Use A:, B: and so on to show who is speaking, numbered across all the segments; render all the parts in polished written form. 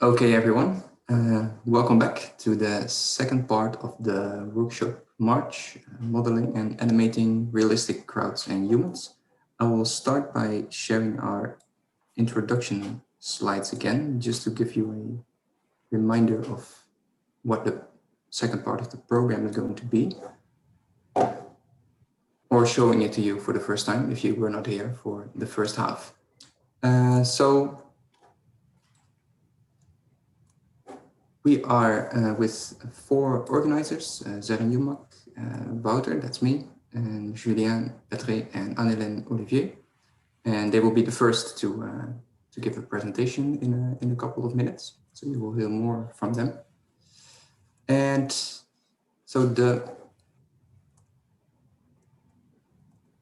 A: Okay, everyone, welcome back to the second part of the workshop March, Modeling and Animating Realistic Crowds and Humans. I will start by sharing our introduction slides again, just to give you a reminder of what the second part of the program is going to be, or showing it to you for the first time if you were not here for the first half. We are with 4 organizers, Zeren Jumak, Wouter, that's me, and Julien Petré and Annelène Olivier. And they will be the first to give a presentation in a couple of minutes. So you will hear more from them. And so the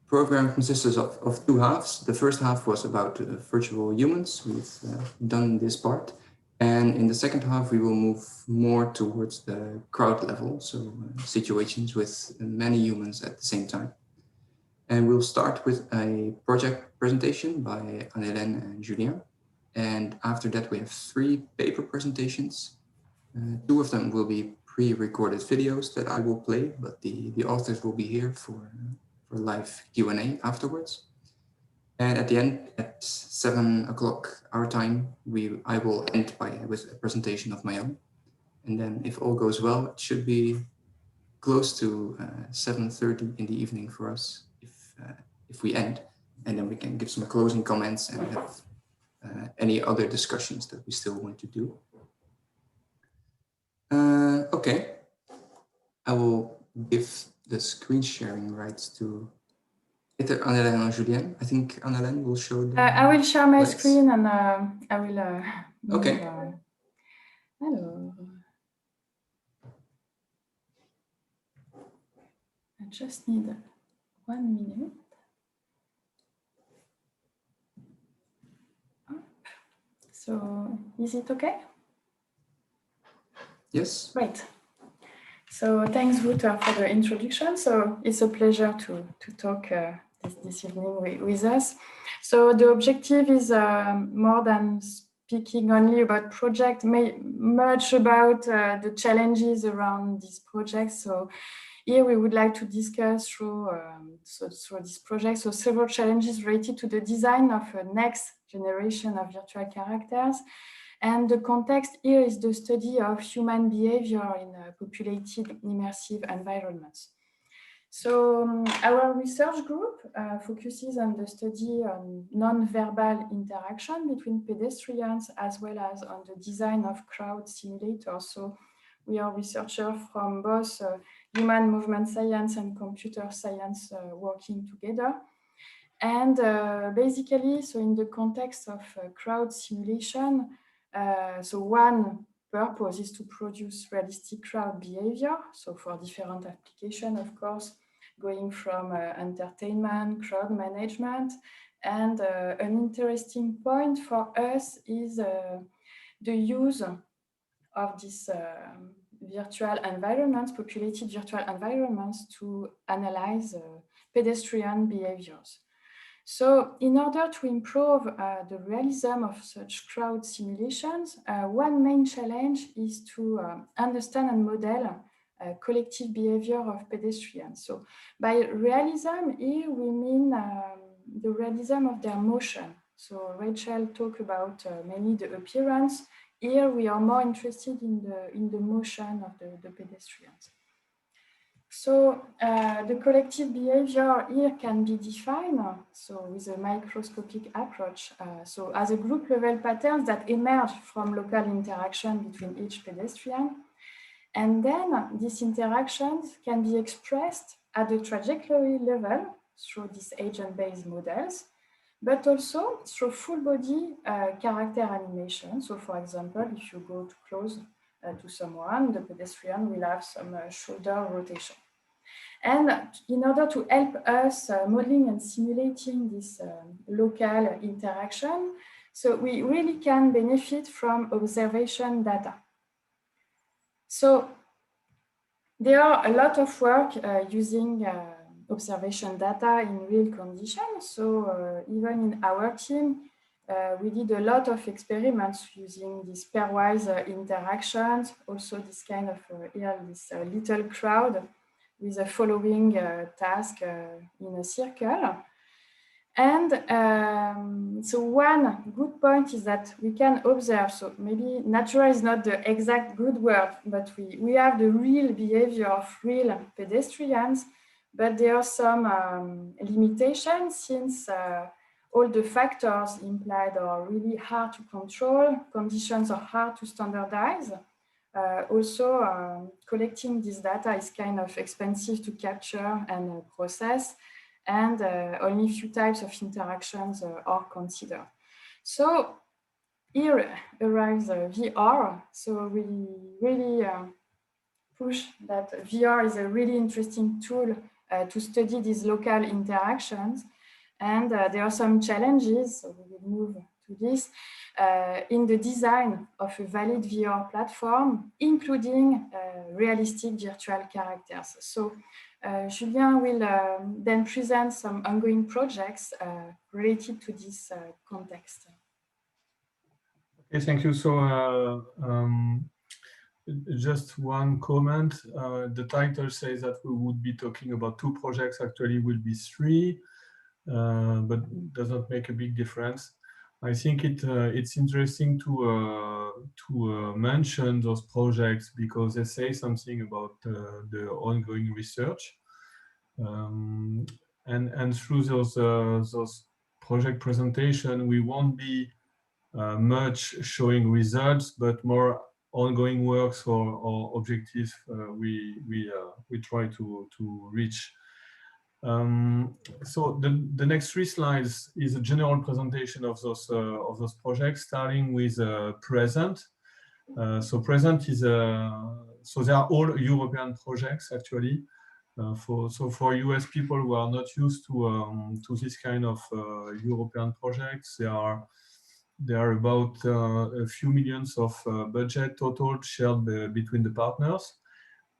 A: program consists of 2 halves. The first half was about virtual humans. We've done this part. And in the second half, we will move more towards the crowd level, so situations with many humans at the same time. And we'll start with a project presentation by Annelène and Julien. And after that, we have 3 paper presentations. 2 of them will be pre-recorded videos that I will play, but the authors will be here for live Q&A afterwards. And at the end, at 7 o'clock our time, I will end with a presentation of my own. And then if all goes well, it should be close to 7:30 in the evening for us if we end. And then we can give some closing comments and have any other discussions that we still want to do. Okay, I will give the screen sharing rights to either Annelène or Julien. I think Annelène will show the
B: I will share my screen and I will
A: okay.
B: Hello. I just need 1 minute. So is it okay?
A: Yes.
B: Great. So thanks, Wouter, for the introduction. So it's a pleasure to talk this evening with us. So the objective is more than speaking only about project, much about the challenges around this project. So here we would like to discuss through this project, so several challenges related to the design of a next generation of virtual characters. And the context here is the study of human behavior in populated immersive environments. So our research group focuses on the study on non-verbal interaction between pedestrians as well as on the design of crowd simulators. So we are researchers from both human movement science and computer science working together. And basically, so in the context of crowd simulation, so one purpose is to produce realistic crowd behavior. So for different applications, of course, going from entertainment, crowd management. And an interesting point for us is the use of these virtual environments, populated virtual environments, to analyze pedestrian behaviors. So in order to improve the realism of such crowd simulations, one main challenge is to understand and model collective behavior of pedestrians. So by realism here, we mean the realism of their motion. So Rachel talked about mainly the appearance. Here we are more interested in the motion of the pedestrians. So the collective behavior here can be defined with a microscopic approach. So as a group level patterns that emerge from local interaction between each pedestrian. And then these interactions can be expressed at the trajectory level through these agent-based models, but also through full body character animation. So for example, if you go too close to someone, the pedestrian will have some shoulder rotation. And in order to help us modeling and simulating this local interaction, so we really can benefit from observation data. So there are a lot of work using observation data in real conditions. So even in our team, we did a lot of experiments using these pairwise interactions, also this kind of this little crowd with a following task in a circle. And so one good point is that we can observe, so maybe natural is not the exact good word, but we have the real behavior of real pedestrians, but there are some limitations since all the factors implied are really hard to control, conditions are hard to standardize. Also, collecting this data is kind of expensive to capture and process, and only few types of interactions are considered. So here arrives VR. So we really push that VR is a really interesting tool to study these local interactions. And there are some challenges, so we will move to this, in the design of a valid VR platform, including realistic virtual characters. So Julien will then present some ongoing projects related to this context.
C: Okay, thank you. So just one comment. The title says that we would be talking about 2 projects, actually will be 3, but does not make a big difference. I think it's interesting to mention those projects because they say something about the ongoing research, and through those project presentation, we won't be much showing results, but more ongoing works or objectives we try to reach. So the next 3 slides is a general presentation of those projects, starting with present. So present is so they are all European projects actually. For US people who are not used to this kind of European projects, there are about a few millions of budget total shared between the partners.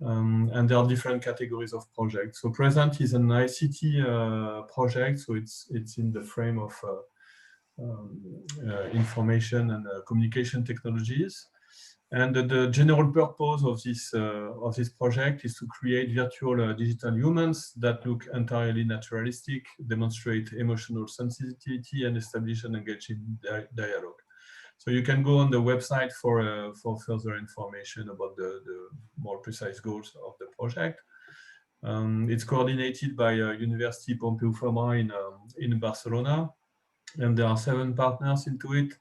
C: And there are different categories of projects. So present is an ICT project, so it's in the frame of information and communication technologies. And the general purpose of this project is to create virtual digital humans that look entirely naturalistic, demonstrate emotional sensitivity, and establish an engaging dialogue. So you can go on the website for further information about the more precise goals of the project. It's coordinated by University Pompeu Fabra in Barcelona, and there are 7 partners into it,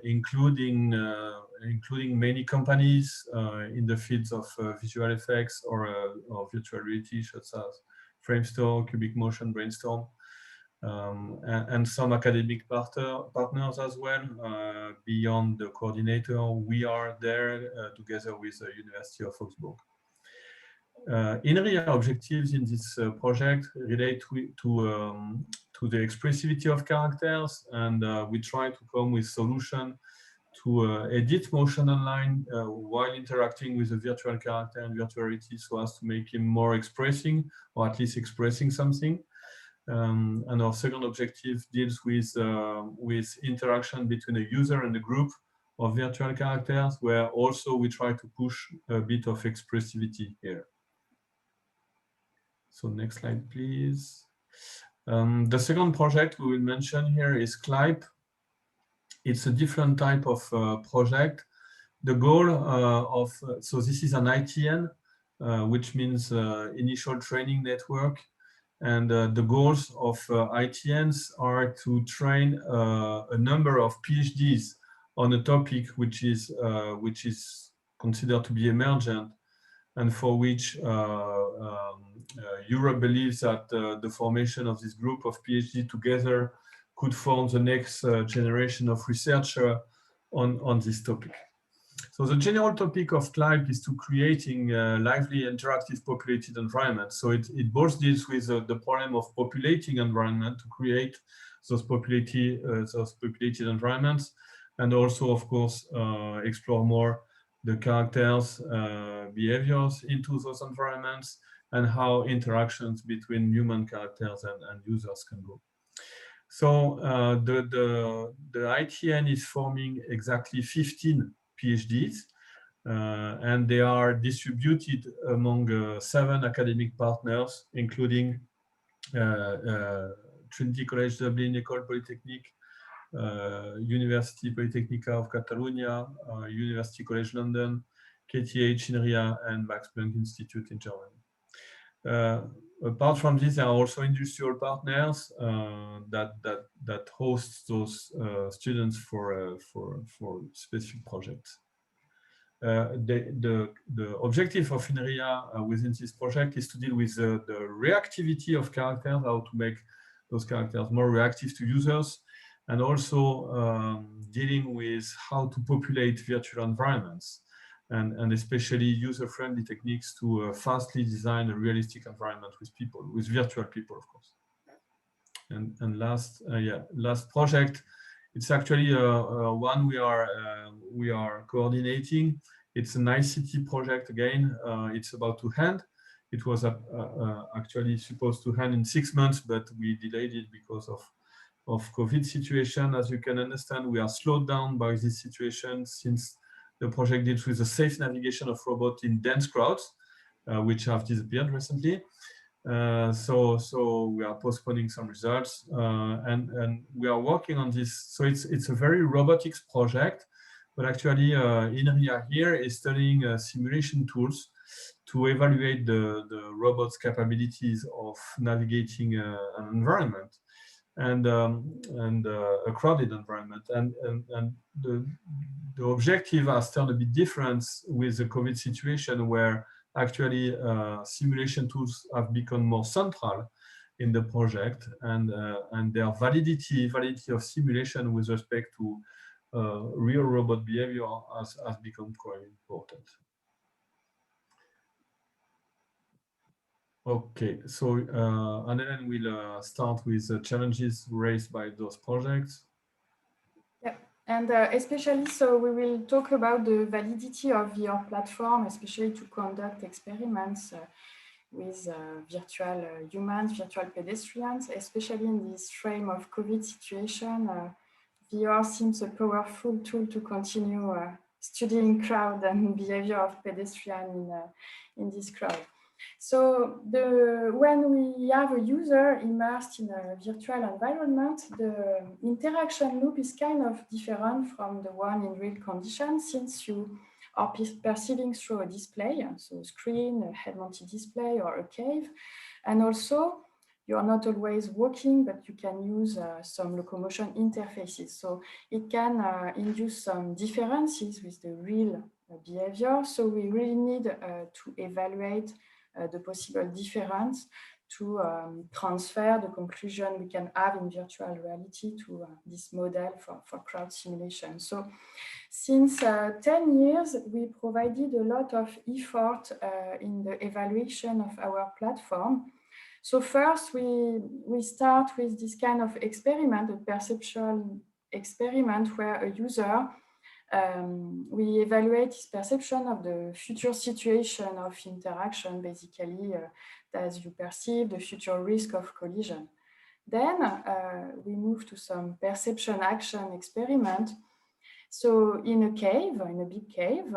C: including many companies in the fields of visual effects or virtual reality, such as Framestore, Cubic Motion, Brainstorm. And some academic partners as well. Beyond the coordinator, we are there together with the University of Augsburg. In-area objectives in this project relate to the expressivity of characters, and we try to come with solutions to edit motion online while interacting with a virtual character and virtual reality, so as to make him more expressing, or at least expressing something. And our second objective deals with interaction between a user and a group of virtual characters, where also we try to push a bit of expressivity here. So next slide, please. The second project we will mention here is CLIPE. It's a different type of project. The goal so this is an ITN, which means Initial Training Network. And the goals of ITNs are to train a number of PhDs on a topic which is considered to be emergent, and for which Europe believes that the formation of this group of PhD together could form the next generation of researcher on this topic. So the general topic of CLIPE is to creating lively, interactive, populated environments. So it both deals with the problem of populating environment to create those populated environments, and also, of course, explore more the characters' behaviors into those environments, and how interactions between human characters and users can go. So the ITN is forming exactly 15 PhDs, and they are distributed among 7 academic partners, including Trinity College Dublin, École Polytechnique, University Polytechnica of Catalonia, University College London, KTH INRIA, and Max Planck Institute in Germany. Apart from this, there are also industrial partners that host those students for specific projects. The objective of INRIA within this project is to deal with the reactivity of characters, how to make those characters more reactive to users, and also dealing with how to populate virtual environments, and especially user-friendly techniques to fastly design a realistic environment with people, with virtual people, of course. And last project, it's actually one we are coordinating. It's an ICT project again. It's about to end. It was actually supposed to end in 6 months, but we delayed it because of COVID situation. As you can understand, we are slowed down by this situation since the project deals with the safe navigation of robots in dense crowds, which have disappeared recently. So we are postponing some results, and we are working on this. So it's a very robotics project, but actually INRIA here is studying simulation tools to evaluate the robot's capabilities of navigating an environment and a crowded environment. And the objective has turned a bit different with the COVID situation, where actually simulation tools have become more central in the project, and their validity of simulation with respect to real robot behavior has become quite important. Okay, so Anne-Hélène will start with the challenges raised by those projects.
B: Yeah, and especially, so we will talk about the validity of your platform, especially to conduct experiments with virtual humans, virtual pedestrians, especially in this frame of COVID situation. VR seems a powerful tool to continue studying crowd and behavior of pedestrian in this crowd. So when we have a user immersed in a virtual environment, the interaction loop is kind of different from the one in real conditions, since you are perceiving through a display, so a screen, a head-mounted display, or a cave. And also, you are not always walking, but you can use some locomotion interfaces. So it can induce some differences with the real behavior. So we really need to evaluate the possible difference to transfer the conclusion we can have in virtual reality to this model for crowd simulation. So since 10 years, we provided a lot of effort in the evaluation of our platform. So first, we start with this kind of experiment, a perceptual experiment where a user we evaluate his perception of the future situation of interaction, basically, as you perceive the future risk of collision. Then we move to some perception action experiment. So in a cave, in a big cave,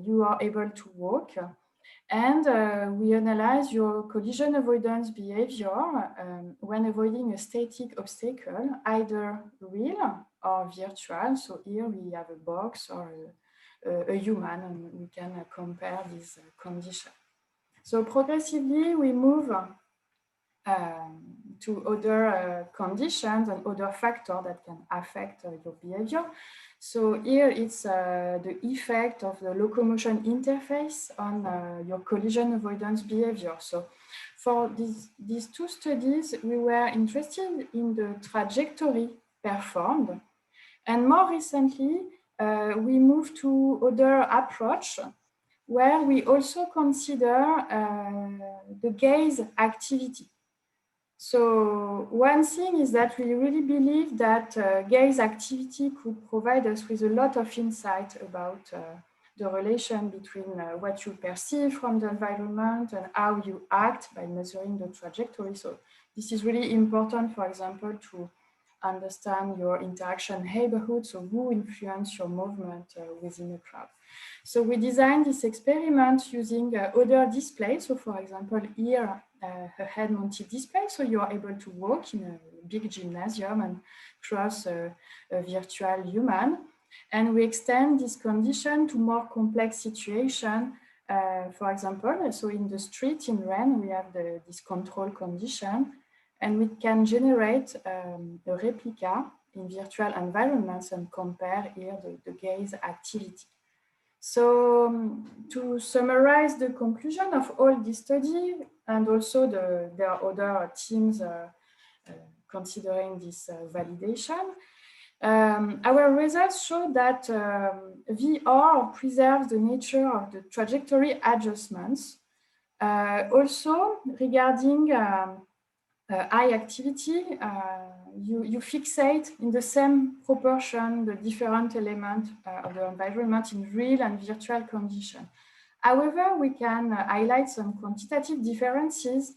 B: you are able to walk, and we analyze your collision avoidance behavior when avoiding a static obstacle, either real or virtual. So here we have a box or a human, and we can compare these conditions. So progressively we move to other conditions and other factors that can affect your behavior. So here it's the effect of the locomotion interface on your collision avoidance behavior. So for these two studies, we were interested in the trajectory performed. And more recently, we moved to other approach where we also consider the gaze activity. So one thing is that we really believe that gaze activity could provide us with a lot of insight about the relation between what you perceive from the environment and how you act by measuring the trajectory. So this is really important, for example, to understand your interaction neighborhood, so who influence your movement within a crowd. So we designed this experiment using other displays. So for example, here, a head-mounted display. So you are able to walk in a big gymnasium and cross a virtual human. And we extend this condition to more complex situations. For example, so in the street in rain, we have this control condition, and we can generate a replica in virtual environments and compare here the gaze activity. So to summarize the conclusion of all this study, and also there are other teams considering this validation, our results show that VR preserves the nature of the trajectory adjustments. Also, regarding eye activity, you fixate in the same proportion the different elements of the environment in real and virtual conditions. However, we can highlight some quantitative differences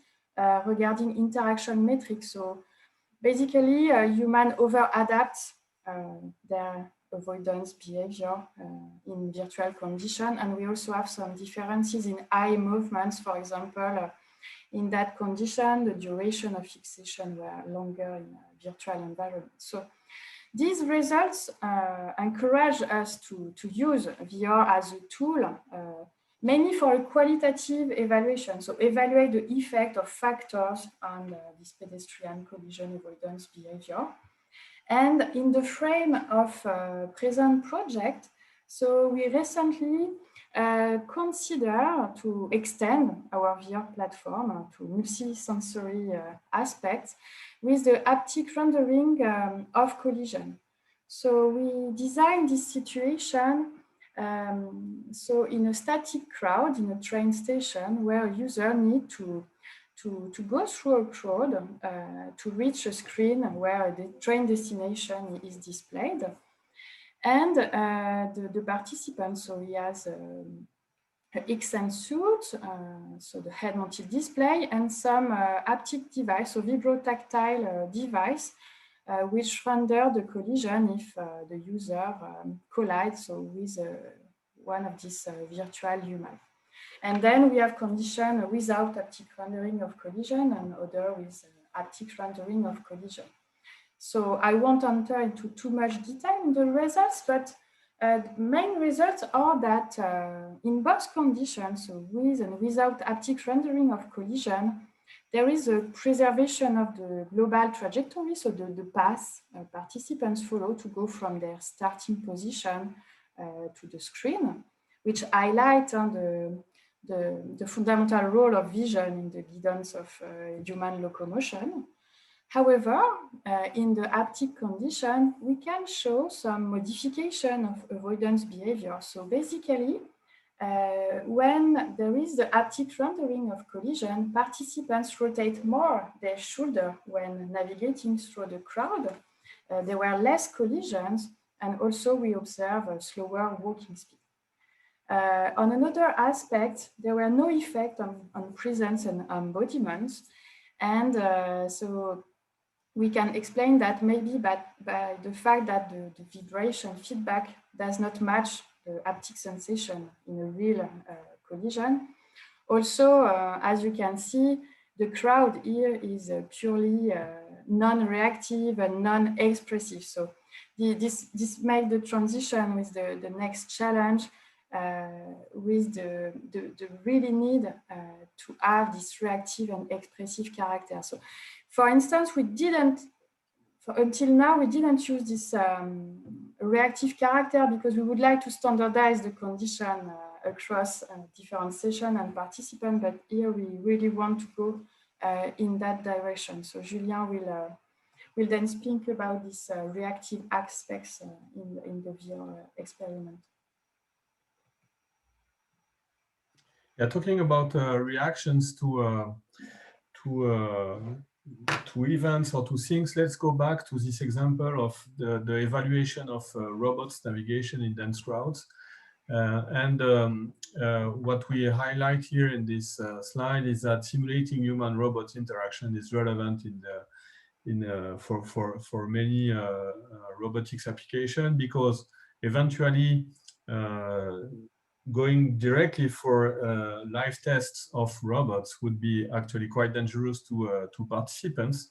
B: regarding interaction metrics. So basically, human over-adapt their avoidance behavior in virtual condition. And we also have some differences in eye movements. For example, in that condition, the duration of fixation were longer in a virtual environment. So these results encourage us to use VR as a tool, mainly for a qualitative evaluation. So evaluate the effect of factors on this pedestrian collision avoidance behavior. And in the frame of present project, so we recently consider to extend our VR platform to multi-sensory aspects with the haptic rendering of collision. So we designed this situation so in a static crowd in a train station where a user need to go through a crowd to reach a screen where the train destination is displayed. And the participant, so he has an XM suit, so the head-mounted display, and some haptic device, so vibrotactile device, which render the collision if the user collides with one of these virtual humans. And then we have condition without haptic rendering of collision and other with haptic rendering of collision. So I won't enter into too much detail in the results, but the main results are that in both conditions, so with and without haptic rendering of collision, there is a preservation of the global trajectory, so the path participants follow to go from their starting position to the screen, which highlight the fundamental role of vision in the guidance of human locomotion. However, in the haptic condition, we can show some modification of avoidance behavior. So basically, when there is the haptic rendering of collision, participants rotate more their shoulder when navigating through the crowd. There were less collisions, and also we observe a slower walking speed. On another aspect, there were no effect on presence and embodiment. And so we can explain that maybe by the fact that the vibration feedback does not match the haptic sensation in a real collision. Also, as you can see, the crowd here is purely non-reactive and non-expressive. So this makes the transition with the next challenge with the really need to have this reactive and expressive character. So, for instance, until now, we didn't use this reactive character because we would like to standardize the condition across different sessions and participants, but here we really want to go in that direction. So Julien will then speak about these reactive aspects in the VR experiment.
C: Yeah, talking about reactions to events or to things, let's go back to this example of the evaluation of robots navigation in dense crowds. What we highlight here in this slide is that simulating human-robot interaction is relevant for many robotics application, because eventually going directly for live tests of robots would be actually quite dangerous to participants.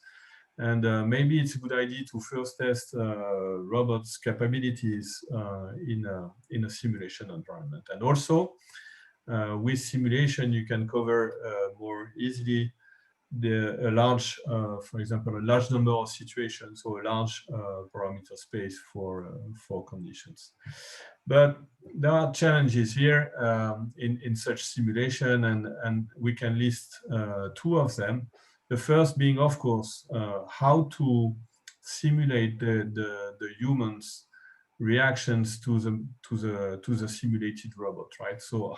C: And maybe it's a good idea to first test robots' capabilities in a simulation environment. And also, with simulation, you can cover more easily a large, for example, a large number of situations, or a large parameter space for conditions. But there are challenges here in such simulation, and we can list two of them. The first being, of course, how to simulate the humans' reactions to the simulated robot, right? So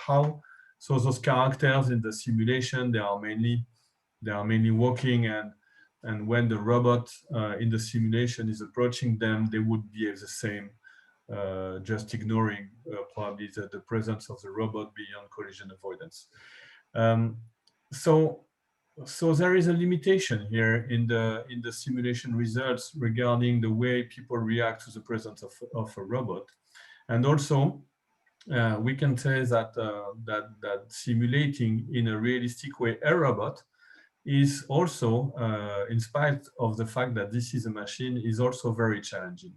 C: those characters in the simulation, they are mainly walking, and when the robot in the simulation is approaching them, they would behave the same, just ignoring probably the presence of the robot beyond collision avoidance. So there is a limitation here in the simulation results regarding the way people react to the presence of a robot. And also, we can say that that simulating in a realistic way a robot is also, in spite of the fact that this is a machine, is also very challenging.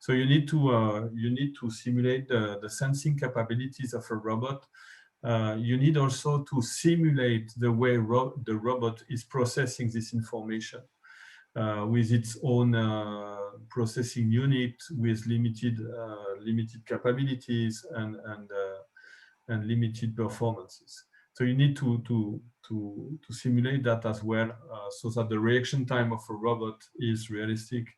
C: So you need to simulate the sensing capabilities of a robot. You need also to simulate the way the robot is processing this information with its own processing unit, with limited capabilities and limited performances. So you need to simulate that as well, so that the reaction time of a robot is realistic.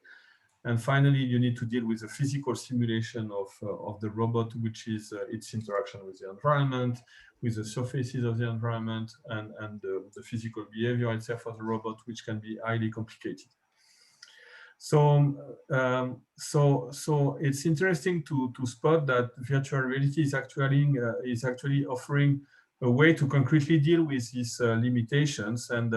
C: And finally, you need to deal with the physical simulation of the robot, which is its interaction with the environment, with the surfaces of the environment, and the physical behavior itself of the robot, which can be highly complicated. So it's interesting to spot that virtual reality is actually offering a way to concretely deal with these limitations. And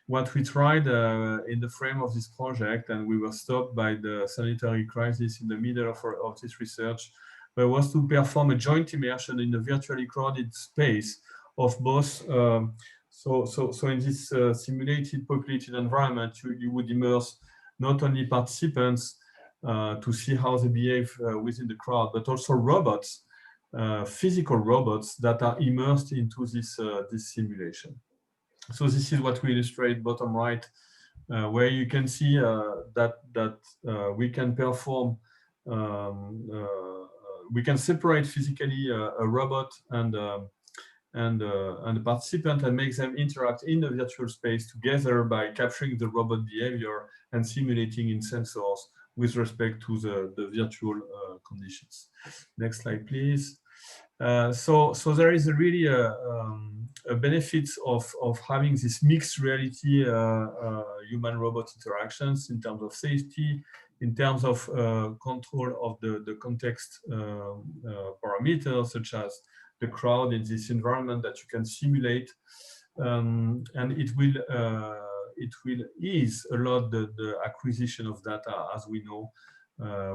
C: what we tried in the frame of this project, and we were stopped by the sanitary crisis in the middle of this research, was to perform a joint immersion in a virtually crowded space of both. So in this simulated populated environment, you would immerse not only participants to see how they behave within the crowd, but also robots, physical robots that are immersed into this simulation. So this is what we illustrate bottom right, where you can see that we can perform, we can separate physically a robot and a participant and make them interact in the virtual space together by capturing the robot behavior and simulating in sensors with respect to the virtual conditions. Next slide, please. So there is really a benefit of having this mixed reality human-robot interactions in terms of safety, in terms of control of the context parameters, such as the crowd in this environment that you can simulate, and it will ease a lot the acquisition of data, as we know,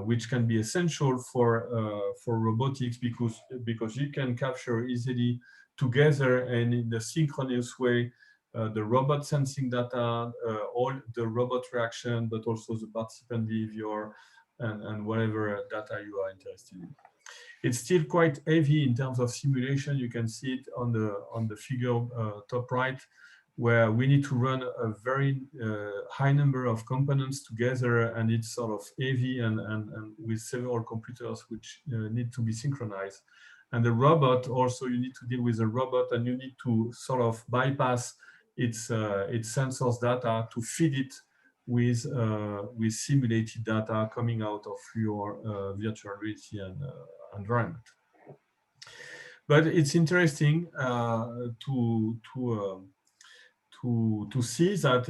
C: which can be essential for robotics, because you can capture easily together and in a synchronous way the robot sensing data, all the robot reaction, but also the participant behavior and whatever data you are interested in. It's still quite heavy in terms of simulation. You can see it on the figure top right, where we need to run a very high number of components together, and it's sort of heavy and with several computers which need to be synchronized. And the robot also, you need to deal with the robot, and you need to sort of bypass its sensors data to feed it with simulated data coming out of your virtual reality and environment. But it's interesting to see that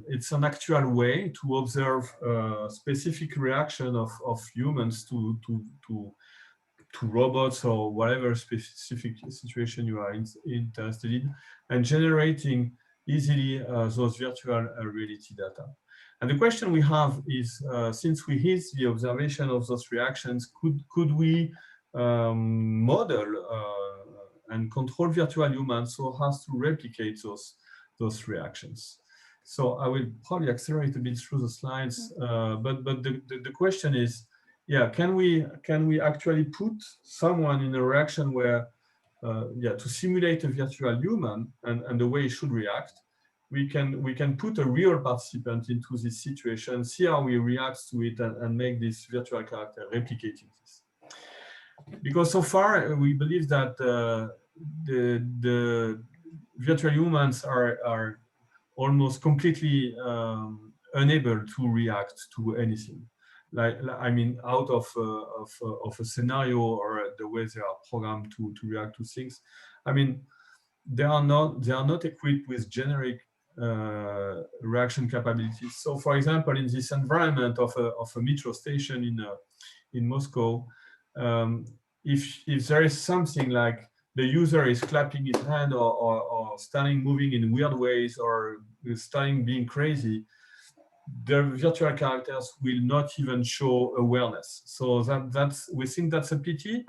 C: it's an actual way to observe specific reaction of humans to robots or whatever specific situation you are interested in, and generating easily those virtual reality data. And the question we have is, since we hit the observation of those reactions, could we model and control virtual humans so as to replicate those reactions? So I will probably accelerate a bit through the slides, but the question is, yeah, can we actually put someone in a reaction where, to simulate a virtual human and the way it should react, we can put a real participant into this situation, see how he reacts to it, and make this virtual character replicating this. Because so far we believe that the virtual humans are almost completely unable to react to anything. Like I mean, out of a scenario or the way they are programmed to react to things. I mean, they are not equipped with generic reaction capabilities. So, for example, in this environment of a metro station in Moscow, if there is something like the user is clapping his hand or starting moving in weird ways or starting being crazy, the virtual characters will not even show awareness. So we think that's a pity,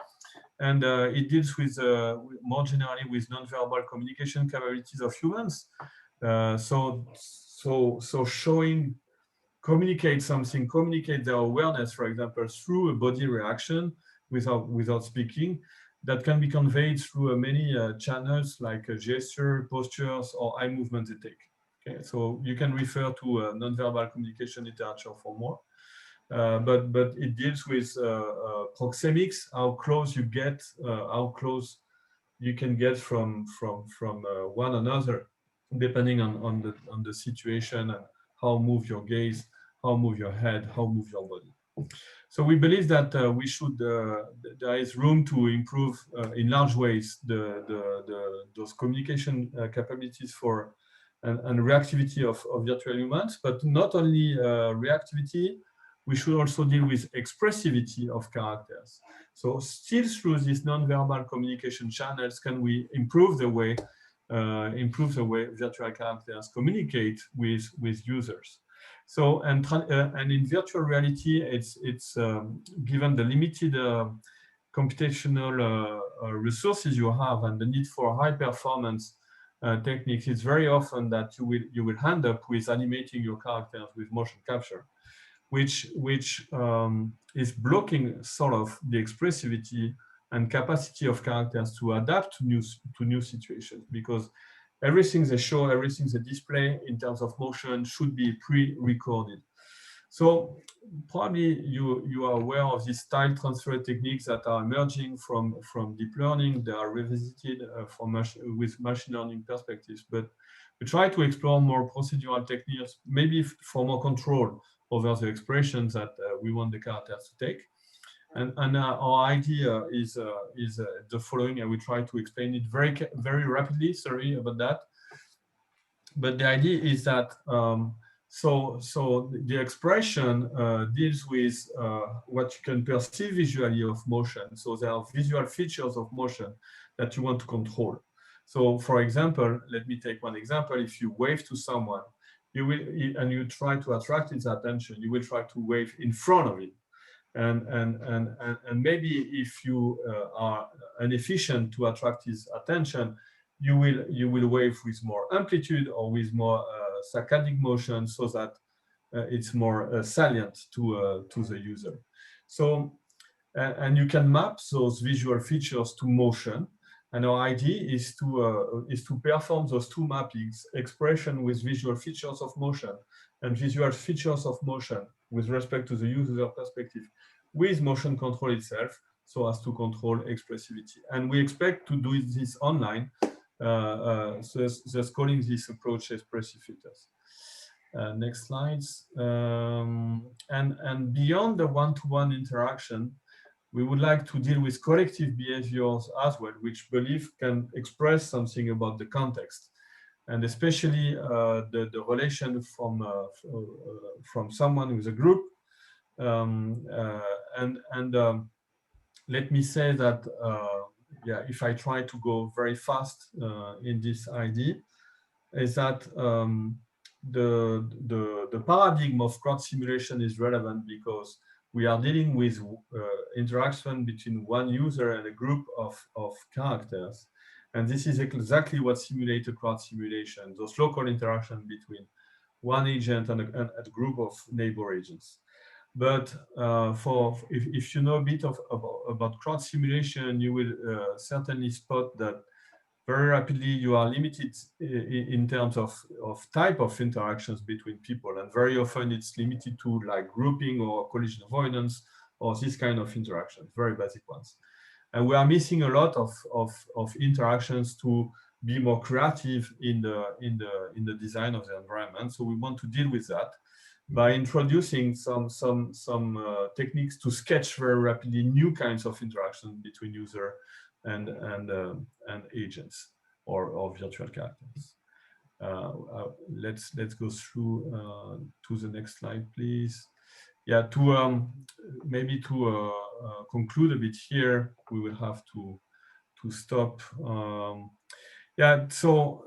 C: and it deals with more generally with nonverbal communication capabilities of humans. So communicate their awareness, for example, through a body reaction without speaking, that can be conveyed through many channels like gesture, postures, or eye movement they take. Okay, so you can refer to nonverbal communication literature for more. But it deals with proxemics, how close you get, how close you can get from one another, depending on the situation and how move your gaze, how move your head, how move your body. So we believe that we should. There is room to improve in large ways those communication capabilities for and reactivity of virtual humans, but not only reactivity. We should also deal with expressivity of characters. So still through these non-verbal communication channels, can we improve the way virtual characters communicate with users? So and in virtual reality, it's given the limited computational resources you have and the need for high performance techniques, it's very often that you will end up with animating your characters with motion capture, which is blocking sort of the expressivity and capacity of characters to adapt to new situations, because everything they show, everything they display in terms of motion should be pre-recorded. So probably you are aware of these style transfer techniques that are emerging from deep learning. They are revisited with machine learning perspectives, but we try to explore more procedural techniques, maybe for more control over the expressions that we want the characters to take. And our idea is the following. I will try to explain it very rapidly. Sorry about that. But the idea is that so the expression deals with what you can perceive visually of motion. So there are visual features of motion that you want to control. So, for example, let me take one example. If you wave to someone, and you try to attract his attention, you will try to wave in front of it. And maybe if you are inefficient to attract his attention, you will wave with more amplitude or with more saccadic motion, so that it's more salient to the user. So and you can map those visual features to motion. And our idea is to perform those two mappings: expression with visual features of motion and visual features of motion with respect to the user perspective, with motion control itself, so as to control expressivity. And we expect to do this online, so just calling this approach expressive filters. Next slides. And beyond the one-to-one interaction, we would like to deal with collective behaviors as well, which belief can express something about the context, and especially the relation from someone with a group. Let me say that, if I try to go very fast in this idea, is that the paradigm of crowd simulation is relevant because we are dealing with interaction between one user and a group of characters. And this is exactly what simulates a crowd simulation, those local interactions between one agent and a group of neighbor agents. But if you know a bit about crowd simulation, you will certainly spot that very rapidly you are limited in terms of type of interactions between people, and very often it's limited to like grouping or collision avoidance or this kind of interactions, very basic ones. And we are missing a lot of interactions to be more creative in the design of the environment. So we want to deal with that by introducing some techniques to sketch very rapidly new kinds of interactions between user and agents or virtual characters. Let's go through to the next slide, please. Yeah, to maybe to conclude a bit here, we will have to stop. Yeah, so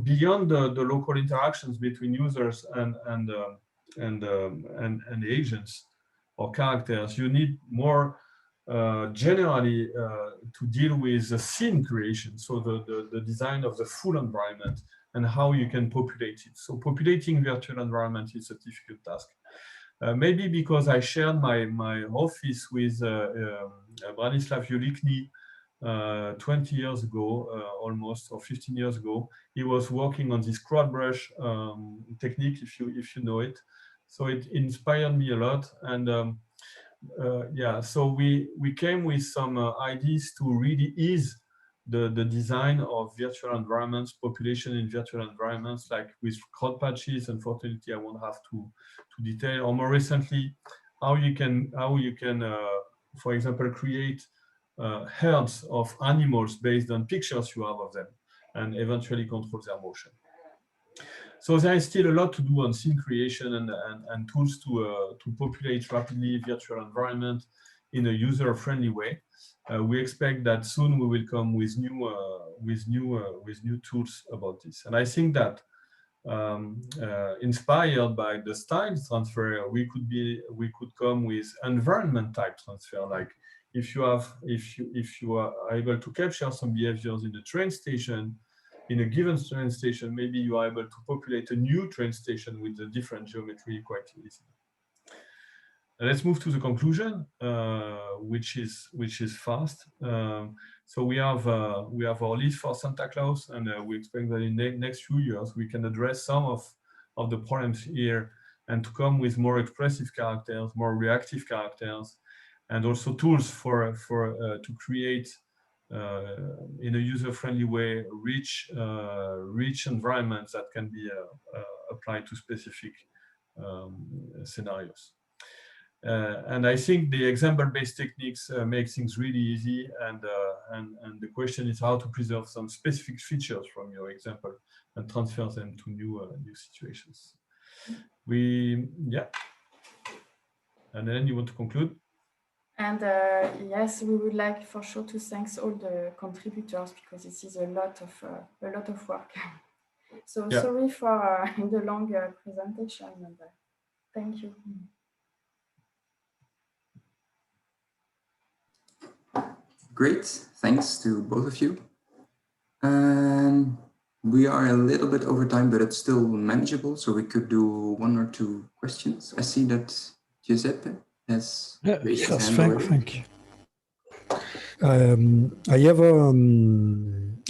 C: beyond the local interactions between users and agents or characters, you need more generally to deal with the scene creation, so the design of the full environment and how you can populate it. So populating virtual environment is a difficult task. Maybe because I shared my office with Branislav Jolikny 20 years ago, almost, or 15 years ago. He was working on this crowd brush technique, if you know it. So it inspired me a lot, and yeah, so we came with some ideas to really ease the design of virtual environments, population in virtual environments, like with crowd patches. Unfortunately, I won't have to detail. Or more recently, how you can for example, create herds of animals based on pictures you have of them, and eventually control their motion. So there is still a lot to do on scene creation and tools to populate rapidly virtual environment in a user-friendly way. We expect that soon we will come with new tools about this. And I think that inspired by the style transfer, we could come with environment type transfer. Like if you are able to capture some behaviors in the train station, in a given train station, maybe you are able to populate a new train station with a different geometry quite easily. Let's move to the conclusion, which is fast. So we have our list for Santa Claus, and we expect that in the next few years we can address some of the problems here, and to come with more expressive characters, more reactive characters, and also tools to create in a user-friendly way rich environments that can be applied to specific scenarios. And I think the example-based techniques make things really easy, and the question is how to preserve some specific features from your example and transfer them to new situations. Yeah. And then you want to conclude? And
B: yes, we would like for sure to thank all the contributors, because this is a lot of work. So yeah. Sorry for the long presentation, and thank you.
A: Great, thanks to both of you. We are a little bit over time, but it's still manageable, so we could do 1 or 2 questions. I see that Giuseppe has raised his hand already.
D: Thank you. I have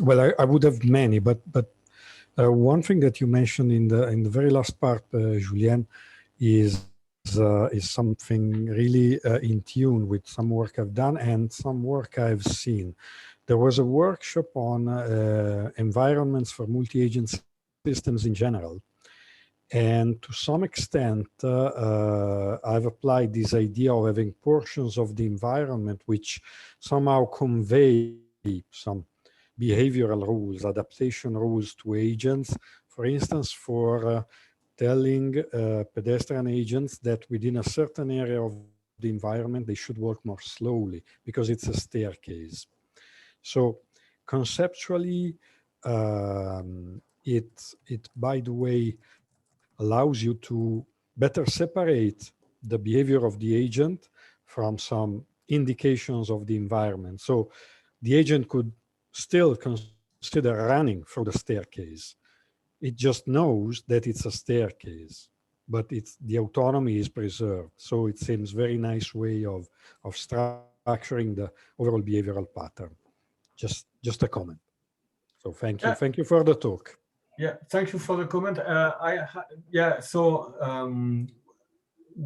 D: well, I would have many, but one thing that you mentioned in the very last part, Julien, is something really in tune with some work I've done and some work I've seen. There was a workshop on environments for multi-agent systems in general. And to some extent, I've applied this idea of having portions of the environment which somehow convey some behavioral rules, adaptation rules to agents. For instance, for telling pedestrian agents that within a certain area of the environment, they should walk more slowly because it's a staircase. So conceptually, it by the way, allows you to better separate the behavior of the agent from some indications of the environment. So the agent could still consider running through the staircase. It just knows that it's a staircase, but the autonomy is preserved. So it seems very nice way of structuring the overall behavioral pattern. Just a comment. So thank you. Thank you for the talk.
C: Yeah, thank you for the comment.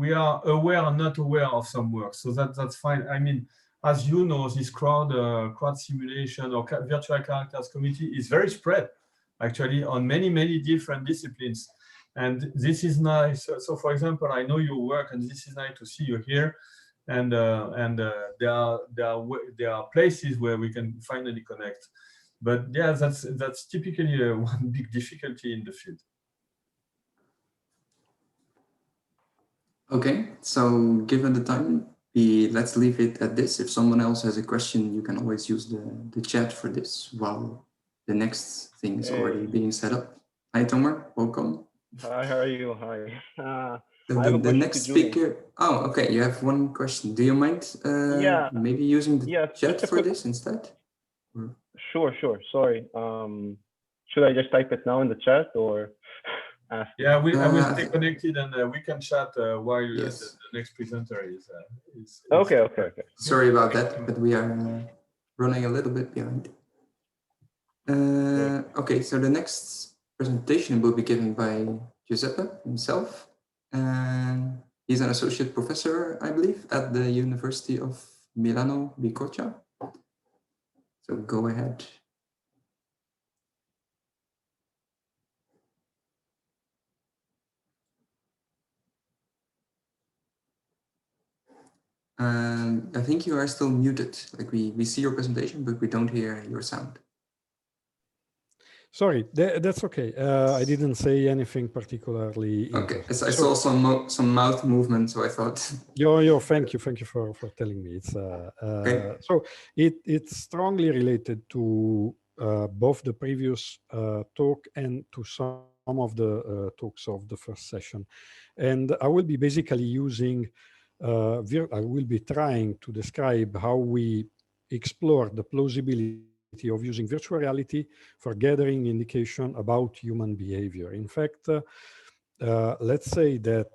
C: We are aware and not aware of some work, so that's fine. I mean, as you know, this crowd simulation or virtual characters community is very spread, actually, on many different disciplines, and this is nice. So, for example, I know your work, and this is nice to see you here. And there are places where we can finally connect. But yeah, that's typically one big difficulty in the field.
A: Okay, so given the time, let's leave it at this. If someone else has a question, you can always use the chat for this while the next thing is already being set up. Hi, Tomer, welcome.
E: Hi, how are you? Hi.
A: The next speaker. Oh, okay. You have one question. Do you mind maybe using the chat for this instead?
E: Sure. Sorry. Should I just type it now in the chat or ask?
C: Yeah, I will stay connected and we can chat while the next presenter is
E: Okay.
A: Sorry about that, but we are running a little bit behind. Okay, so the next presentation will be given by Giuseppe himself. And he's an associate professor, I believe, at the University of Milano Bicocca. So go ahead. I think you are still muted. Like we see your presentation, but we don't hear your sound.
D: Sorry, that's okay. I didn't say anything particularly.
A: Okay, I saw some mouth movement, so I thought.
D: Thank you for telling me. It's
A: okay.
D: So it's strongly related to both the previous talk and to some of the talks of the first session, and I will be basically using. I will be trying to describe how we explore the plausibility of using virtual reality for gathering indication about human behavior. In fact, let's say that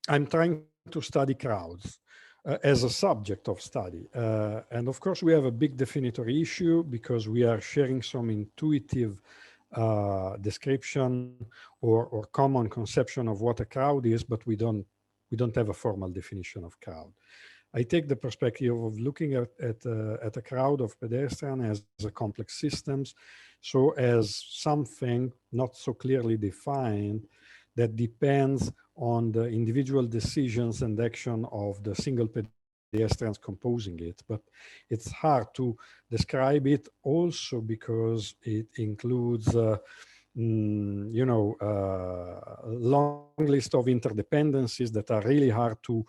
D: I'm trying to study crowds as a subject of study. And of course, we have a big definitory issue because we are sharing some intuitive description or common conception of what a crowd is, but we don't have a formal definition of crowd. I take the perspective of looking at a crowd of pedestrians as a complex systems, so as something not so clearly defined that depends on the individual decisions and action of the single pedestrians composing it. But it's hard to describe it also because it includes long list of interdependencies that are really hard to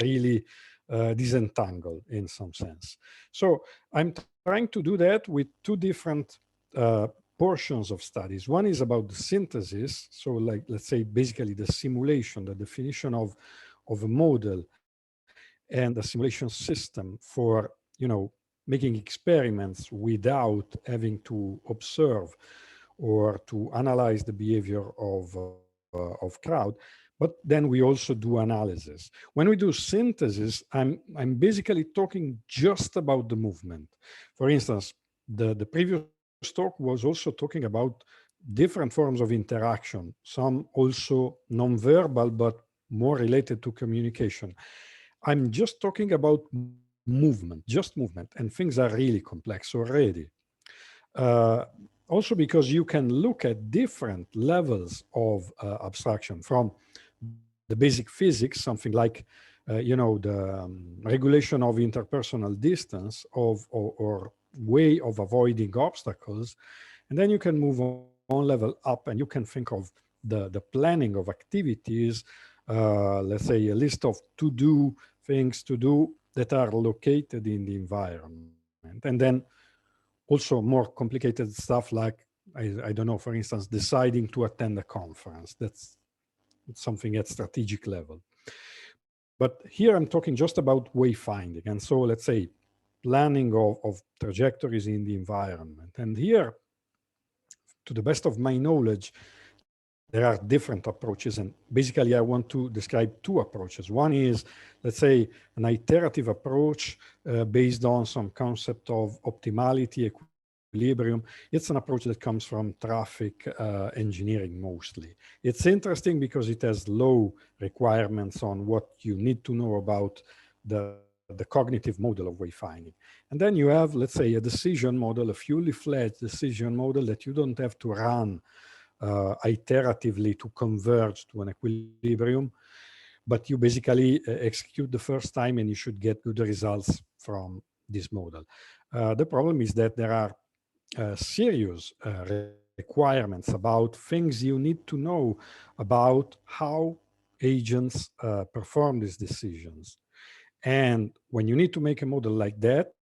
D: really disentangle in some sense. So I'm trying to do that with two different portions of studies. One is about the synthesis, so like let's say basically the simulation, the definition of a model and a simulation system for making experiments without having to observe or to analyze the behavior of crowd. But then we also do analysis. When we do synthesis, I'm basically talking just about the movement. For instance, the previous talk was also talking about different forms of interaction, some also non-verbal, but more related to communication. I'm just talking about movement, just movement, and things are really complex already. Also because you can look at different levels of abstraction from the basic physics, something like, the regulation of interpersonal distance or way of avoiding obstacles. And then you can move on level up and you can think of the planning of activities, let's say a list of things to do that are located in the environment. And then also more complicated stuff like, I don't know, for instance, deciding to attend a conference. That's something at strategic level. But here I'm talking just about wayfinding. And so let's say planning of trajectories in the environment. And here, to the best of my knowledge, there are different approaches. And basically, I want to describe two approaches. One is, let's say, an iterative approach based on some concept of optimality, equilibrium. It's an approach that comes from traffic engineering mostly. It's interesting because it has low requirements on what you need to know about the cognitive model of wayfinding. And then you have, let's say, a decision model, a fully fledged decision model that you don't have to run iteratively to converge to an equilibrium, but you basically execute the first time and you should get good results from this model. The problem is that there are serious requirements about things you need to know about how agents perform these decisions. And when you need to make a model like that,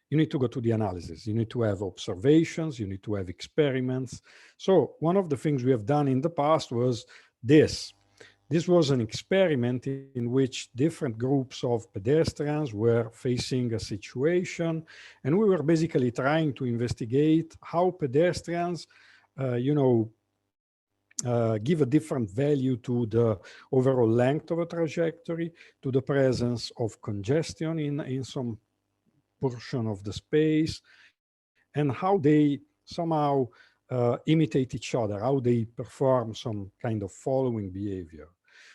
D: you need to go to the analysis. You need to have observations. You need to have experiments. So one of the things we have done in the past was this. This was an experiment in which different groups of pedestrians were facing a situation, and we were basically trying to investigate how pedestrians, give a different value to the overall length of a trajectory, to the presence of congestion in some portion of the space, and how they somehow imitate each other, how they perform some kind of following behavior.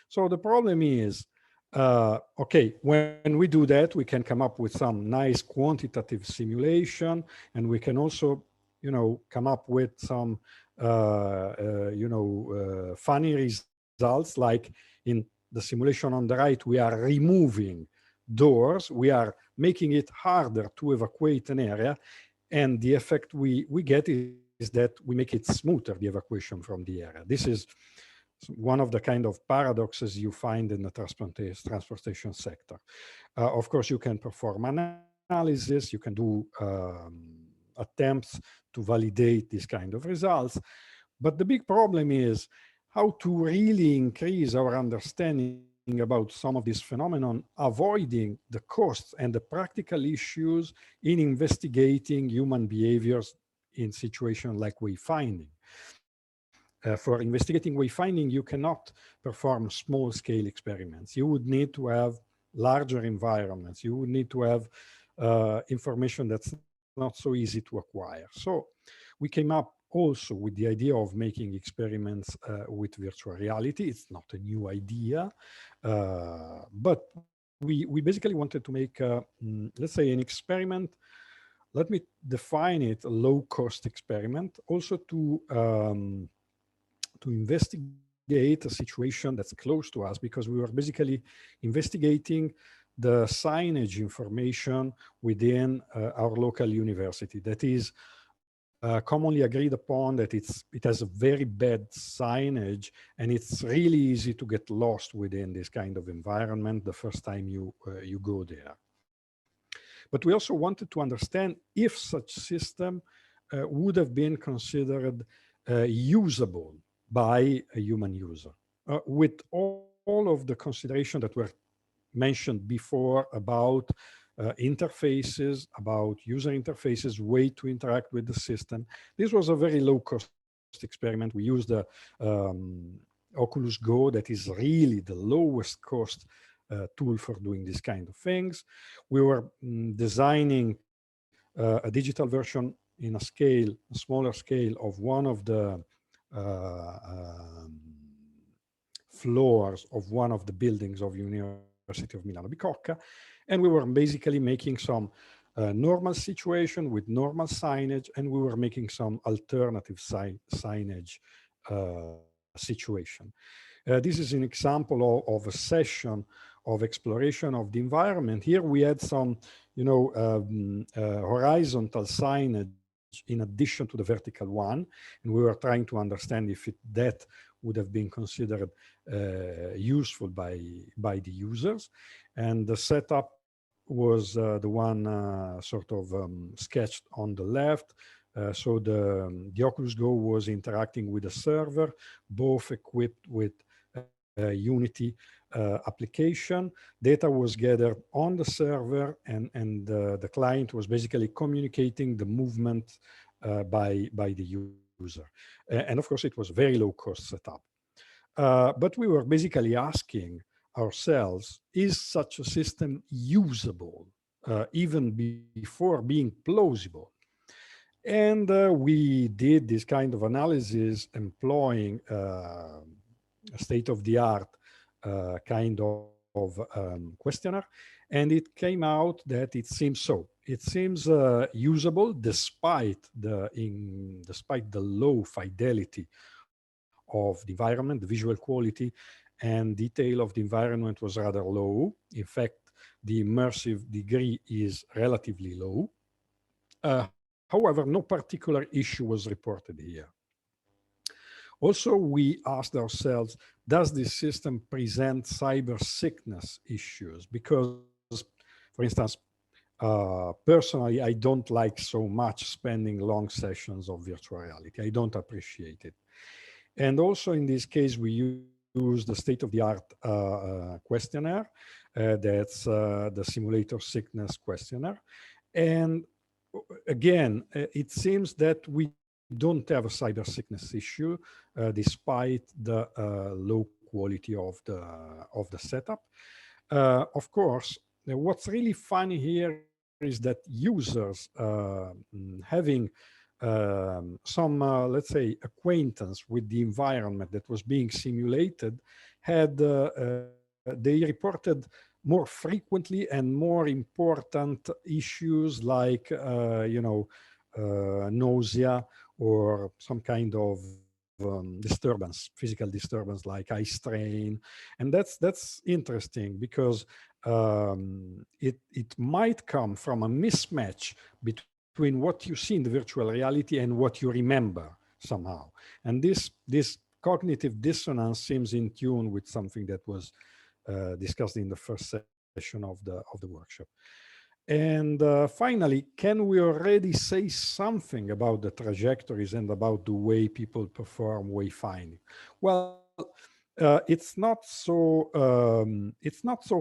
D: So the problem is, okay, when we do that, we can come up with some nice quantitative simulation, and we can also, come up with some, funny results, like in the simulation on the right, we are removing doors, we are making it harder to evacuate an area, and the effect we get is that we make it smoother, the evacuation from the area. This is one of the kind of paradoxes you find in the transportation sector. Of course, you can perform analysis, you can do attempts to validate these kind of results, but the big problem is how to really increase our understanding about some of this phenomenon, avoiding the costs and the practical issues in investigating human behaviors in situations like wayfinding. For investigating wayfinding, you cannot perform small-scale experiments. You would need to have larger environments. You would need to have information that's not so easy to acquire. So we came up also with the idea of making experiments with virtual reality. It's not a new idea, but we basically wanted to make, let's say, an experiment. Let me define it, a low-cost experiment, also to investigate a situation that's close to us, because we were basically investigating the signage information within our local university. That is commonly agreed upon that it has a very bad signage, and it's really easy to get lost within this kind of environment the first time you go there. But we also wanted to understand if such system would have been considered usable by a human user, with all of the consideration that were mentioned before about interfaces, about user interfaces, way to interact with the system. This was a very low-cost experiment. We used the Oculus Go, that is really the lowest cost tool for doing this kind of things. We were designing a digital version in a smaller scale of one of the floors of one of the buildings of University of Milano Bicocca. And we were basically making some normal situation with normal signage, and we were making some alternative signage situation. This is an example of a session of exploration of the environment. Here we had some, horizontal signage in addition to the vertical one, and we were trying to understand if that would have been considered useful by the users. And the setup was the one sort of sketched on the left. So the Oculus Go was interacting with a server, both equipped with Unity application. Data was gathered on the server, and the client was basically communicating the movement by the user. And of course, it was very low cost setup. But we were basically asking ourselves, is such a system usable even before being plausible? And we did this kind of analysis employing a state-of-the-art kind of questionnaire, and it came out that it seems so. It seems usable despite the low fidelity of the environment. The visual quality and detail of the environment was rather low. In fact, the immersive degree is relatively low. However, no particular issue was reported here. Also, we asked ourselves, does this system present cyber sickness issues? Because, for instance, personally, I don't like so much spending long sessions of virtual reality. I don't appreciate it. And also in this case, we use the state-of-the-art questionnaire. That's the simulator sickness questionnaire. And again, it seems that we don't have a cyber sickness issue despite the low quality of the setup. Of course, what's really funny here is that users having some, let's say, acquaintance with the environment that was being simulated had, they reported more frequently and more important issues like, nausea or some kind of disturbance, physical disturbance like eye strain. And that's interesting because it might come from a mismatch between what you see in the virtual reality and what you remember somehow. And this cognitive dissonance seems in tune with something that was discussed in the first session of the workshop. And finally, can we already say something about the trajectories and about the way people perform wayfinding? Well, it's not so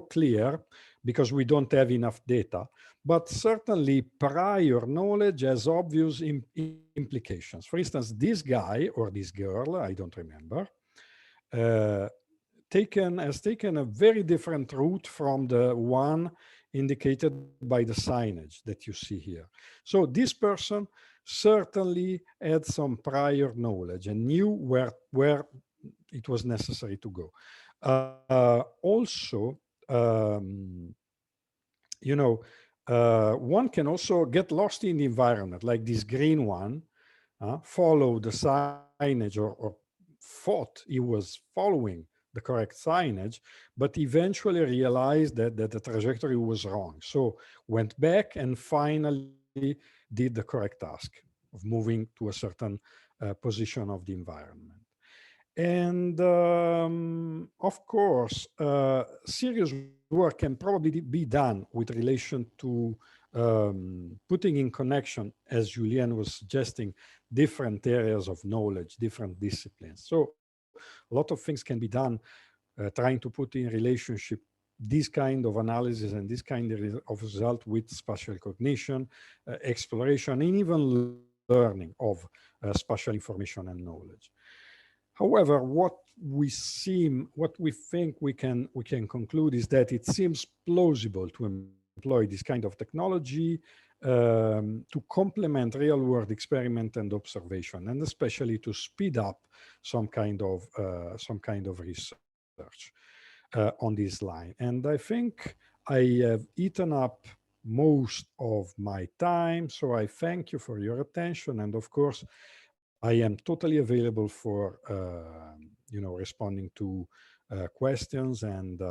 D: clear because we don't have enough data, but certainly prior knowledge has obvious implications. For instance, this guy or this girl, I don't remember, has taken a very different route from the one indicated by the signage that you see here. So this person certainly had some prior knowledge and knew where it was necessary to go. Also, one can also get lost in the environment, like this green one, follow the signage or thought he was following the correct signage, but eventually realized that the trajectory was wrong. So went back and finally did the correct task of moving to a certain position of the environment. And of course, serious work can probably be done with relation to putting in connection, as Julien was suggesting, different areas of knowledge, different disciplines. So a lot of things can be done trying to put in relationship this kind of analysis and this kind of result with spatial cognition, exploration, and even learning of spatial information and knowledge. However, what we think we can conclude is that it seems plausible to employ this kind of technology to complement real-world experiment and observation, and especially to speed up some kind of research on this line. And I think I have eaten up most of my time, so I thank you for your attention, and of course, I am totally available for responding to questions and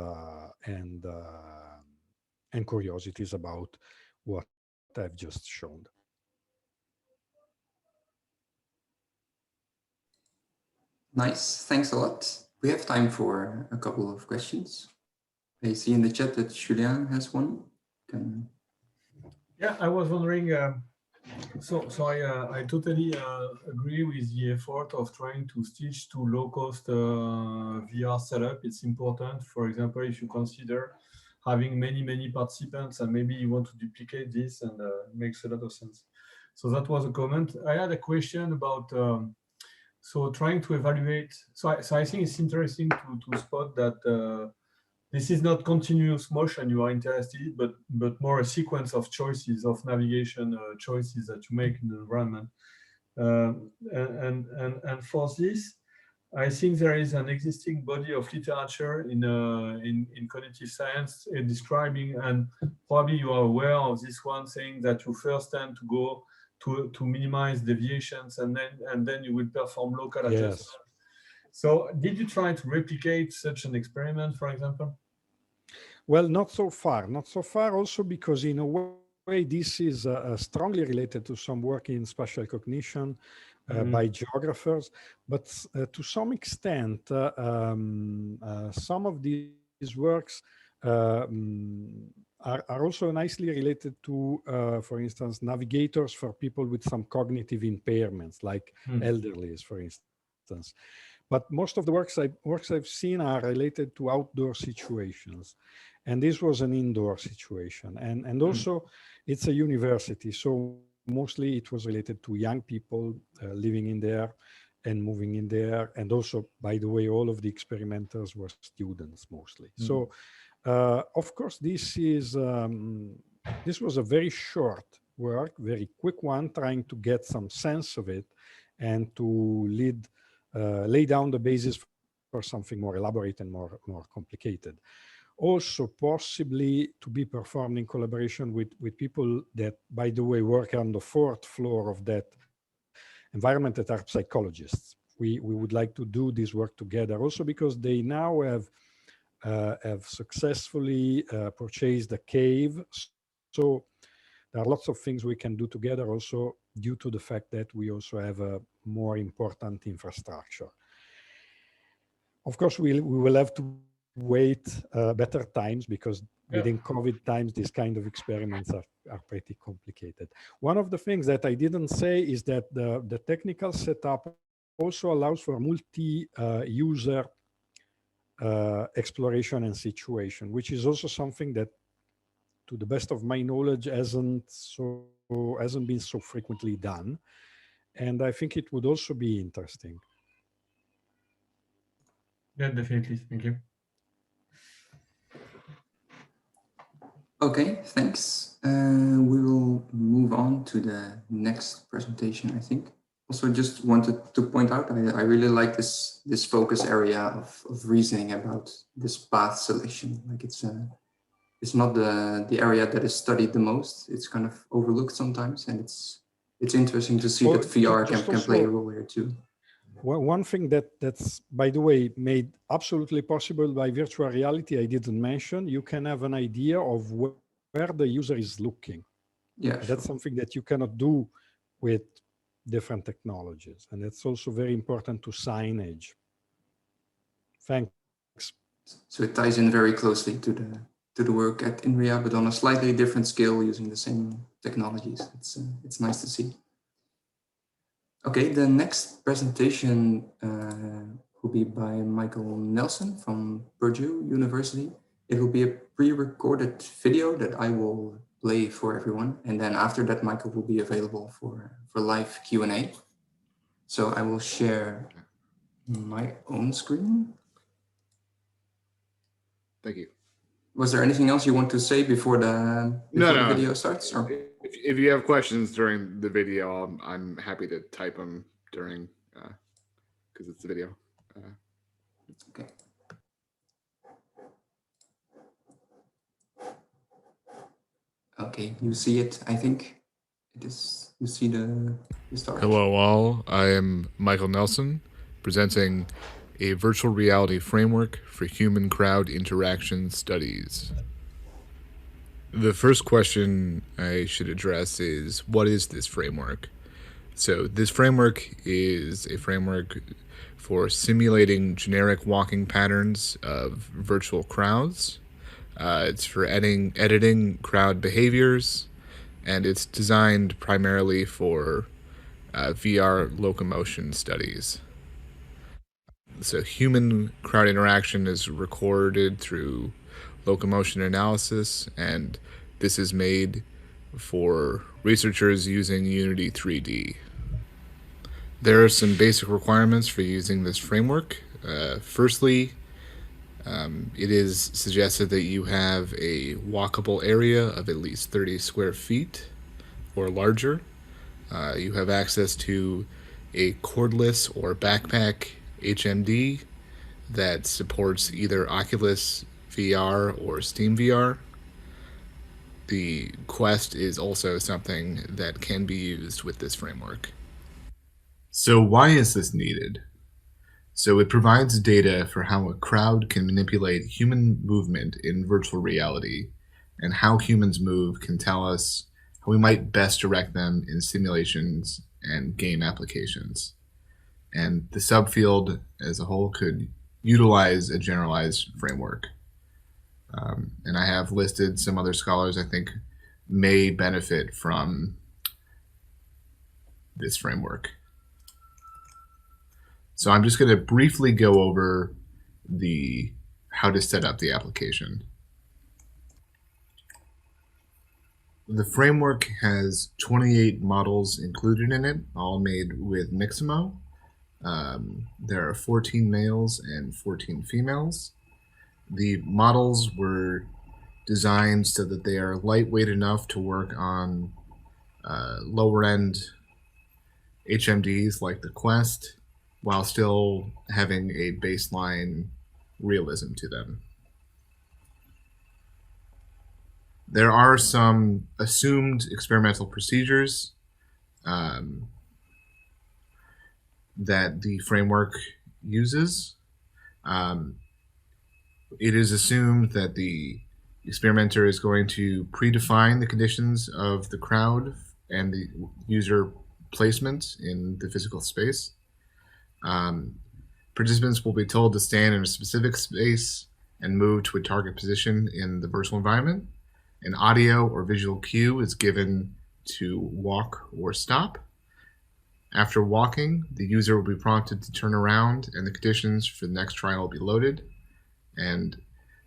D: curiosities about what I've just shown.
A: Nice, thanks a lot. We have time for a couple of questions. I see in the chat that Julien has one. can.
C: Yeah, I was wondering. I totally agree with the effort of trying to stitch to low-cost VR setup. It's important. For example, if you consider having many participants and maybe you want to duplicate this, and makes a lot of sense. So that was a comment. I had a question about so trying to evaluate. So I think it's interesting to spot that this is not continuous motion you are interested, but more a sequence of choices, of navigation choices that you make in the environment. And for this, I think there is an existing body of literature in cognitive science describing, and probably you are aware of this one, saying that you first tend to go to minimize deviations, and then you will perform local adjustments.
D: Yes.
C: So did you try to replicate such an experiment, for example?
D: Well, not so far. Not so far also because in a way this is strongly related to some work in spatial cognition by geographers, but to some extent, some of these works are also nicely related to, for instance, navigators for people with some cognitive impairments, like elderlies, for instance. But most of the works I've seen are related to outdoor situations. And this was an indoor situation. And also it's a university. So mostly it was related to young people living in there and moving in there. And also, by the way, all of the experimenters were students mostly. So of course, this was a very short work, very quick one, trying to get some sense of it and to lay down the basis for something more elaborate and more complicated. Also possibly to be performed in collaboration with people that, by the way, work on the 4th floor of that environment, that are psychologists. We would like to do this work together also because they now have successfully purchased a cave. So there are lots of things we can do together also due to the fact that we also have a more important infrastructure. Of course, we will have to wait better times because within COVID times, these kind of experiments are pretty complicated. One of the things that I didn't say is that the technical setup also allows for multi-user exploration and situation, which is also something that, to the best of my knowledge, hasn't been so frequently done. And I think it would also be interesting.
C: Yeah, definitely. Thank you.
A: Okay, thanks. We will move on to the next presentation, I think. Also, just wanted to point out, I really like this focus area of reasoning about this path selection. Like it's not the area that is studied the most. It's kind of overlooked sometimes, and it's interesting to see that VR can play a role here too.
D: Well, one thing that's, by the way, made absolutely possible by virtual reality, I didn't mention, you can have an idea of where the user is looking.
A: Yeah,
D: that's something that you cannot do with different technologies. And it's also very important to signage. Thanks.
A: So it ties in very closely to the work at INRIA, but on a slightly different scale using the same technologies. It's nice to see. Okay, the next presentation will be by Michael Nelson from Purdue University. It will be a pre-recorded video that I will play for everyone. And then after that, Michael will be available for live Q&A. So I will share my own screen.
F: Thank you.
A: Was there anything else you want to say before the video starts? Or?
F: If you have questions during the video, I'm happy to type them during, because it's the video.
A: Okay. Okay, you see it, I think. It is, you see the start.
F: Hello all, I am Michael Nelson, presenting a virtual reality framework for human crowd interaction studies. The first question I should address is, what is this framework? So this framework is a framework for simulating generic walking patterns of virtual crowds. It's for editing crowd behaviors, and it's designed primarily for VR locomotion studies. So human crowd interaction is recorded through locomotion analysis, and this is made for researchers using Unity 3D. There are some basic requirements for using this framework. Firstly, it is suggested that you have a walkable area of at least 30 square feet or larger. You have access to a cordless or backpack HMD that supports either Oculus VR or Steam VR. The Quest is also something that can be used with this framework. So why is this needed? So it provides data for how a crowd can manipulate human movement in virtual reality, and how humans move can tell us how we might best direct them in simulations and game applications. And the subfield as a whole could utilize a generalized framework. And I have listed some other scholars I think may benefit from this framework. So I'm just going to briefly go over how to set up the application. The framework has 28 models included in it, all made with Mixamo. There are 14 males and 14 females. The models were designed so that they are lightweight enough to work on lower end HMDs like the Quest, while still having a baseline realism to them. There are some assumed experimental procedures that the framework uses. It is assumed that the experimenter is going to predefine the conditions of the crowd and the user placement in the physical space. Participants will be told to stand in a specific space and move to a target position in the virtual environment. An audio or visual cue is given to walk or stop. After walking, the user will be prompted to turn around, and the conditions for the next trial will be loaded. And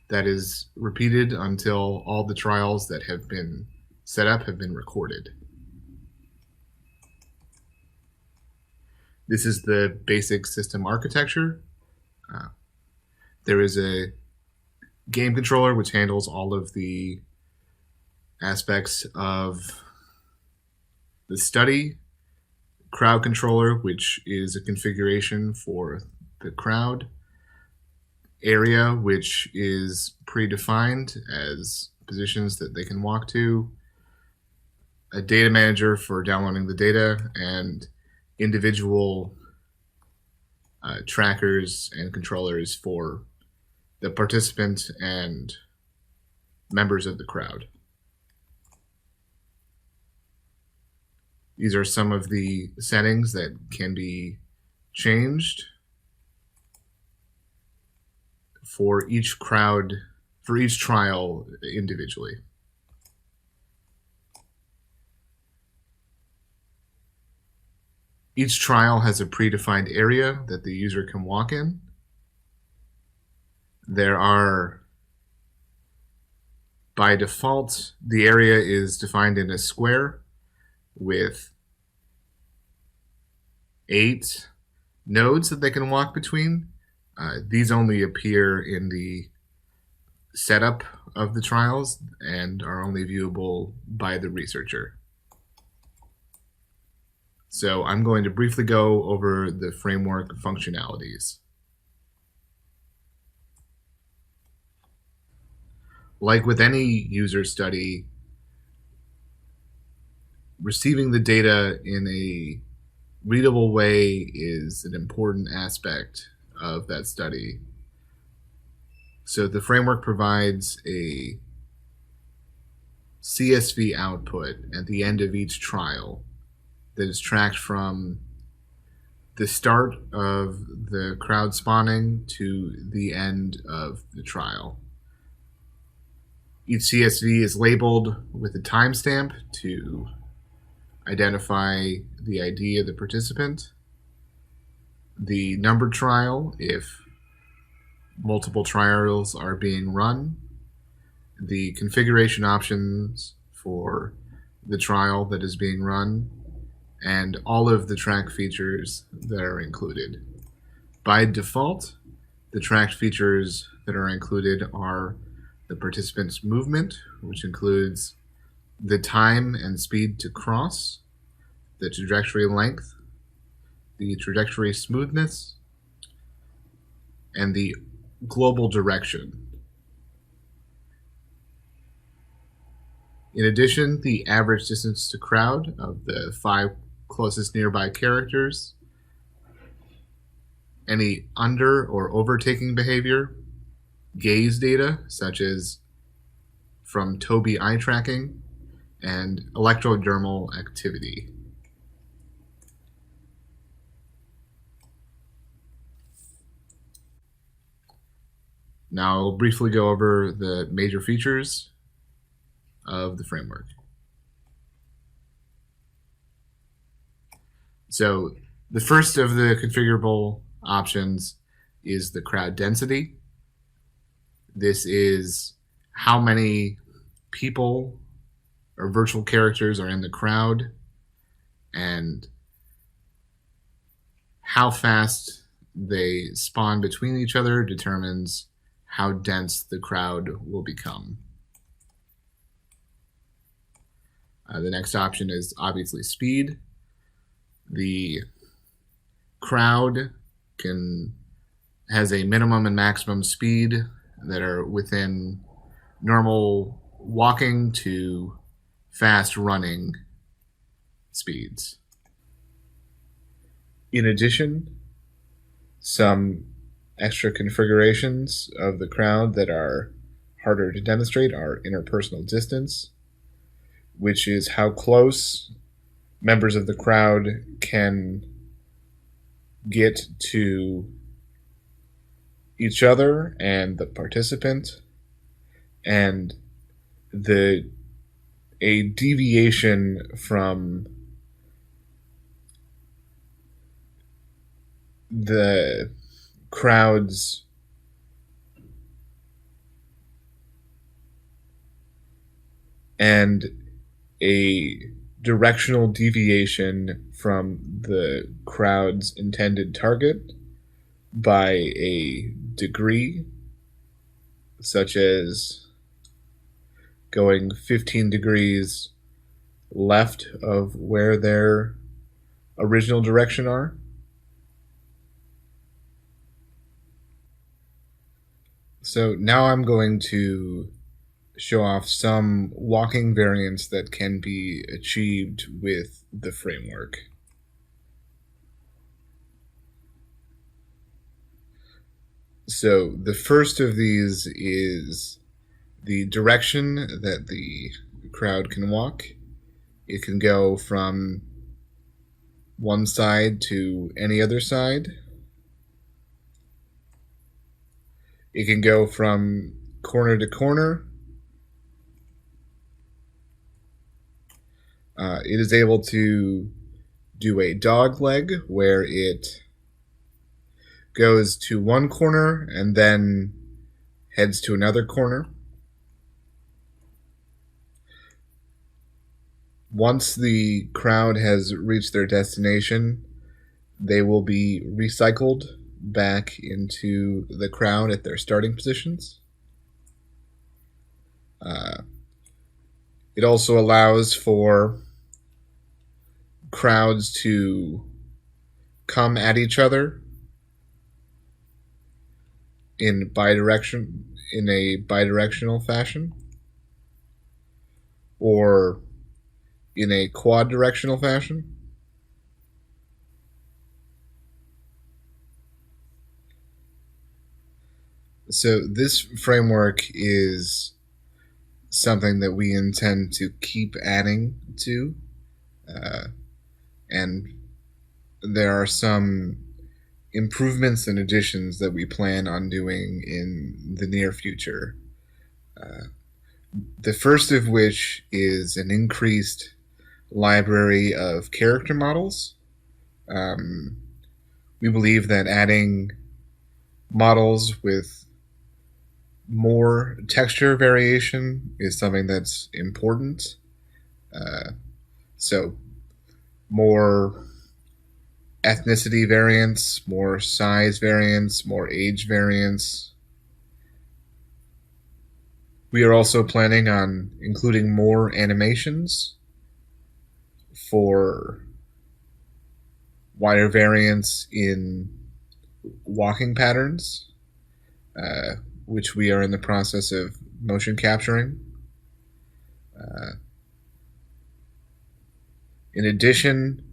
F: that is repeated until all the trials that have been set up have been recorded. This is the basic system architecture. There is a game controller which handles all of the aspects of the study, crowd controller, which is a configuration for the crowd, area, which is predefined as positions that they can walk to, a data manager for downloading the data, and individual trackers and controllers for the participant and members of the crowd. These are some of the settings that can be changed for each trial individually. Each trial has a predefined area that the user can walk in. By default, the area is defined in a square with 8 nodes that they can walk between. These only appear in the setup of the trials and are only viewable by the researcher. So I'm going to briefly go over the framework functionalities. Like with any user study, receiving the data in a readable way is an important aspect of that study. So the framework provides a CSV output at the end of each trial that is tracked from the start of the crowd spawning to the end of the trial. Each CSV is labeled with a timestamp to identify the ID of the participant, the numbered trial if multiple trials are being run, the configuration options for the trial that is being run, and all of the track features that are included. By default, the tracked features that are included are the participant's movement, which includes the time and speed to cross, the trajectory length, the trajectory smoothness, and the global direction. In addition, the average distance to crowd of the 5 closest nearby characters, any under or overtaking behavior, gaze data such as from Tobii eye tracking, and electrodermal activity. Now I'll briefly go over the major features of the framework. So the first of the configurable options is the crowd density. This is how many people or virtual characters are in the crowd and how fast they spawn between each other determines how dense the crowd will become. The next option is obviously speed. The crowd has a minimum and maximum speed that are within normal walking to fast running speeds. In addition, some extra configurations of the crowd that are harder to demonstrate are interpersonal distance, which is how close members of the crowd can get to each other and the participant, and a deviation from the crowd's and a directional deviation from the crowd's intended target by a degree, such as going 15 degrees left of where their original direction are. So now I'm going to show off some walking variants that can be achieved with the framework. So the first of these is the direction that the crowd can walk. It can go from one side to any other side. It can go from corner to corner. It is able to do a dog leg where it goes to one corner and then heads to another corner. Once the crowd has reached their destination, they will be recycled back into the crowd at their starting positions. It also allows for crowds to come at each other in a bidirectional fashion, or in a quad directional fashion. So this framework is something that we intend to keep adding to, and there are some improvements and additions that we plan on doing in the near future. The first of which is an increased library of character models. We believe that adding models with more texture variation is something that's important. So more ethnicity variance, more size variance, more age variance. We are also planning on including more animations for wider variance in walking patterns, which we are in the process of motion capturing. In addition,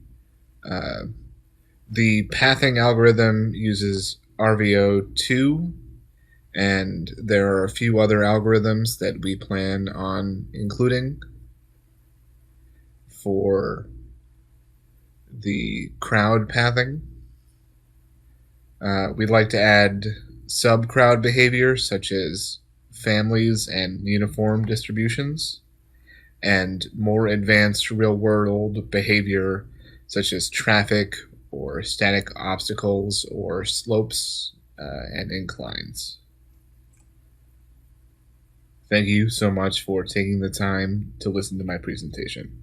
F: the pathing algorithm uses RVO2, and there are a few other algorithms that we plan on including for the crowd pathing. We'd like to add sub-crowd behavior such as families and uniform distributions, and more advanced real-world behavior such as traffic or static obstacles or slopes and inclines. Thank you so much for taking the time to listen to my presentation.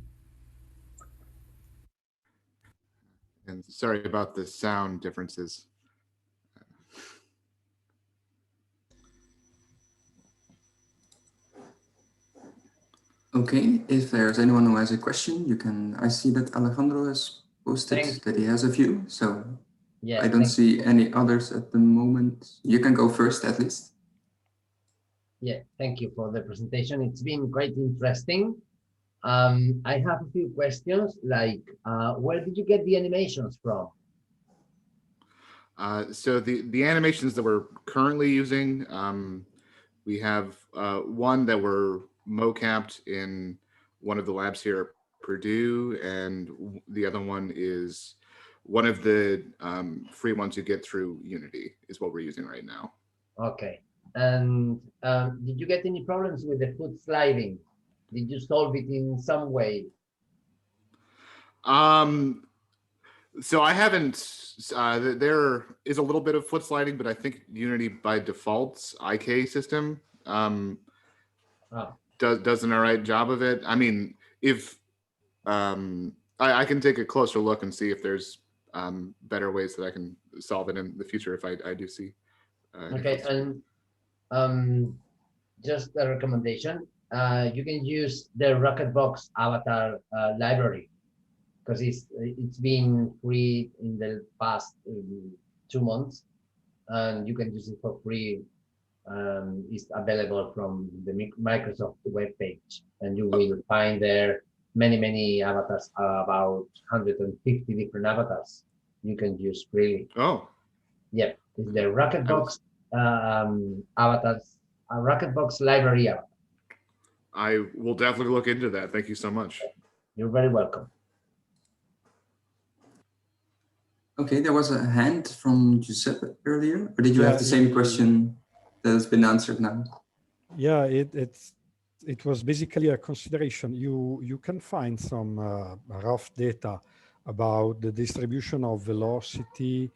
F: And sorry about the sound differences.
A: Okay, if there's anyone who has a question, you can. I see that Alejandro has posted that he has a few, so
G: Yes,
A: I don't see any others at the moment. You can go first, at least.
G: Yeah, thank you for the presentation. It's been quite interesting. I have a few questions, like where did you get the animations from?
F: So the animations that we're currently using, we have one that we're mocapped in one of the labs here at Purdue, and the other one is one of the free ones you get through Unity is what we're using right now.
G: Okay. And did you get any problems with the foot sliding? Did you solve it in some way?
F: So I haven't, there is a little bit of foot sliding, but I think Unity by default's IK system does an all right job of it. I mean, if I can take a closer look and see if there's better ways that I can solve it in the future if I do see.
G: Okay, and just a recommendation, you can use the Rocketbox avatar library, because it's been free in the past 2 months, and you can use it for free. It's available from the Microsoft webpage, and you will find there many avatars, about 150 different avatars you can use freely.
F: Oh.
G: Yep, it's the Rocketbox avatars, Rocketbox library avatar.
F: I will definitely look into that. Thank you so much.
G: You're very welcome.
A: Okay, there was a hand from Giuseppe earlier, or did you have the same question that has been answered now?
D: Yeah, it was basically a consideration. You can find some rough data about the distribution of velocity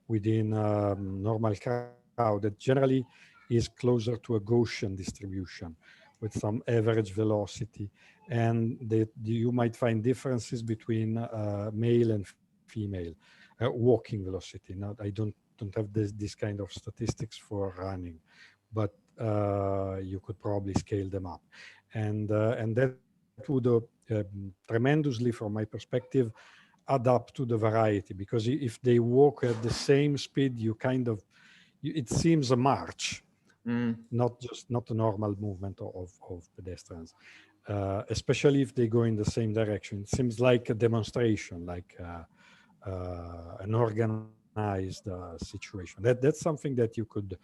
D: within normal crowd that generally is closer to a Gaussian distribution with some average velocity, and that you might find differences between male and female walking velocity. Now, I don't have this kind of statistics for running, but you could probably scale them up, and that would tremendously, from my perspective, add up to the variety, because if they walk at the same speed, you kind of, it seems a march, not a normal movement of pedestrians, especially if they go in the same direction. It seems like a demonstration, like an organized situation. That's something that you could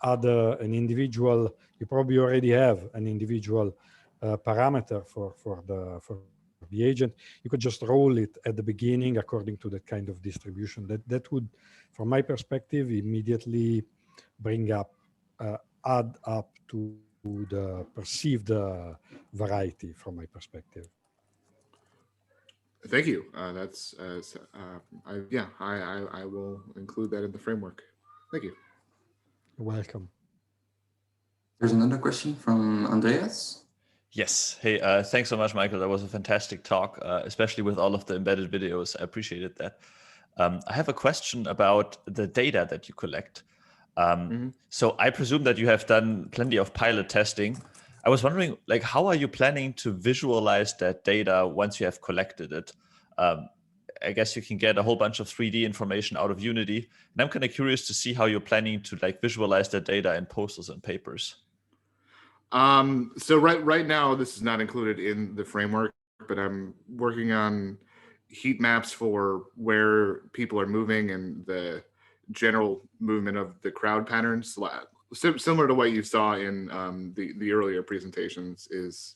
D: add an individual. You probably already have an individual parameter for the agent. You could just roll it at the beginning according to that kind of distribution. That would, from my perspective, immediately bring up, add up to the perceived variety from my perspective.
F: Thank you. I will include that in the framework. Thank you.
D: You're welcome.
A: There's another question from Andreas.
H: Yes. Hey, thanks so much, Michael. That was a fantastic talk, especially with all of the embedded videos. I appreciated that. I have a question about the data that you collect. So I presume that you have done plenty of pilot testing. I was wondering, like, how are you planning to visualize that data once you have collected it? I guess you can get a whole bunch of 3D information out of Unity. And I'm kind of curious to see how you're planning to like visualize that data in posters and papers.
F: So right now, this is not included in the framework, but I'm working on heat maps for where people are moving and the general movement of the crowd patterns, similar to what you saw in the earlier presentations, is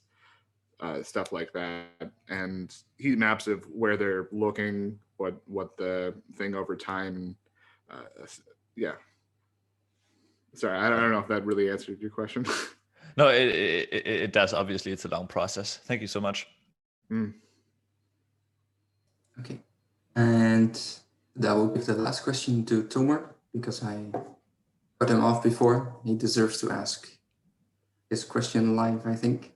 F: stuff like that, and heat maps of where they're looking, what the thing over time. Yeah. Sorry, I don't know if that really answered your question.
H: No, it does. Obviously, it's a long process. Thank you so much.
A: Okay, and that will give the last question to Tomer, because I cut him off before. He deserves to ask his question live, I think.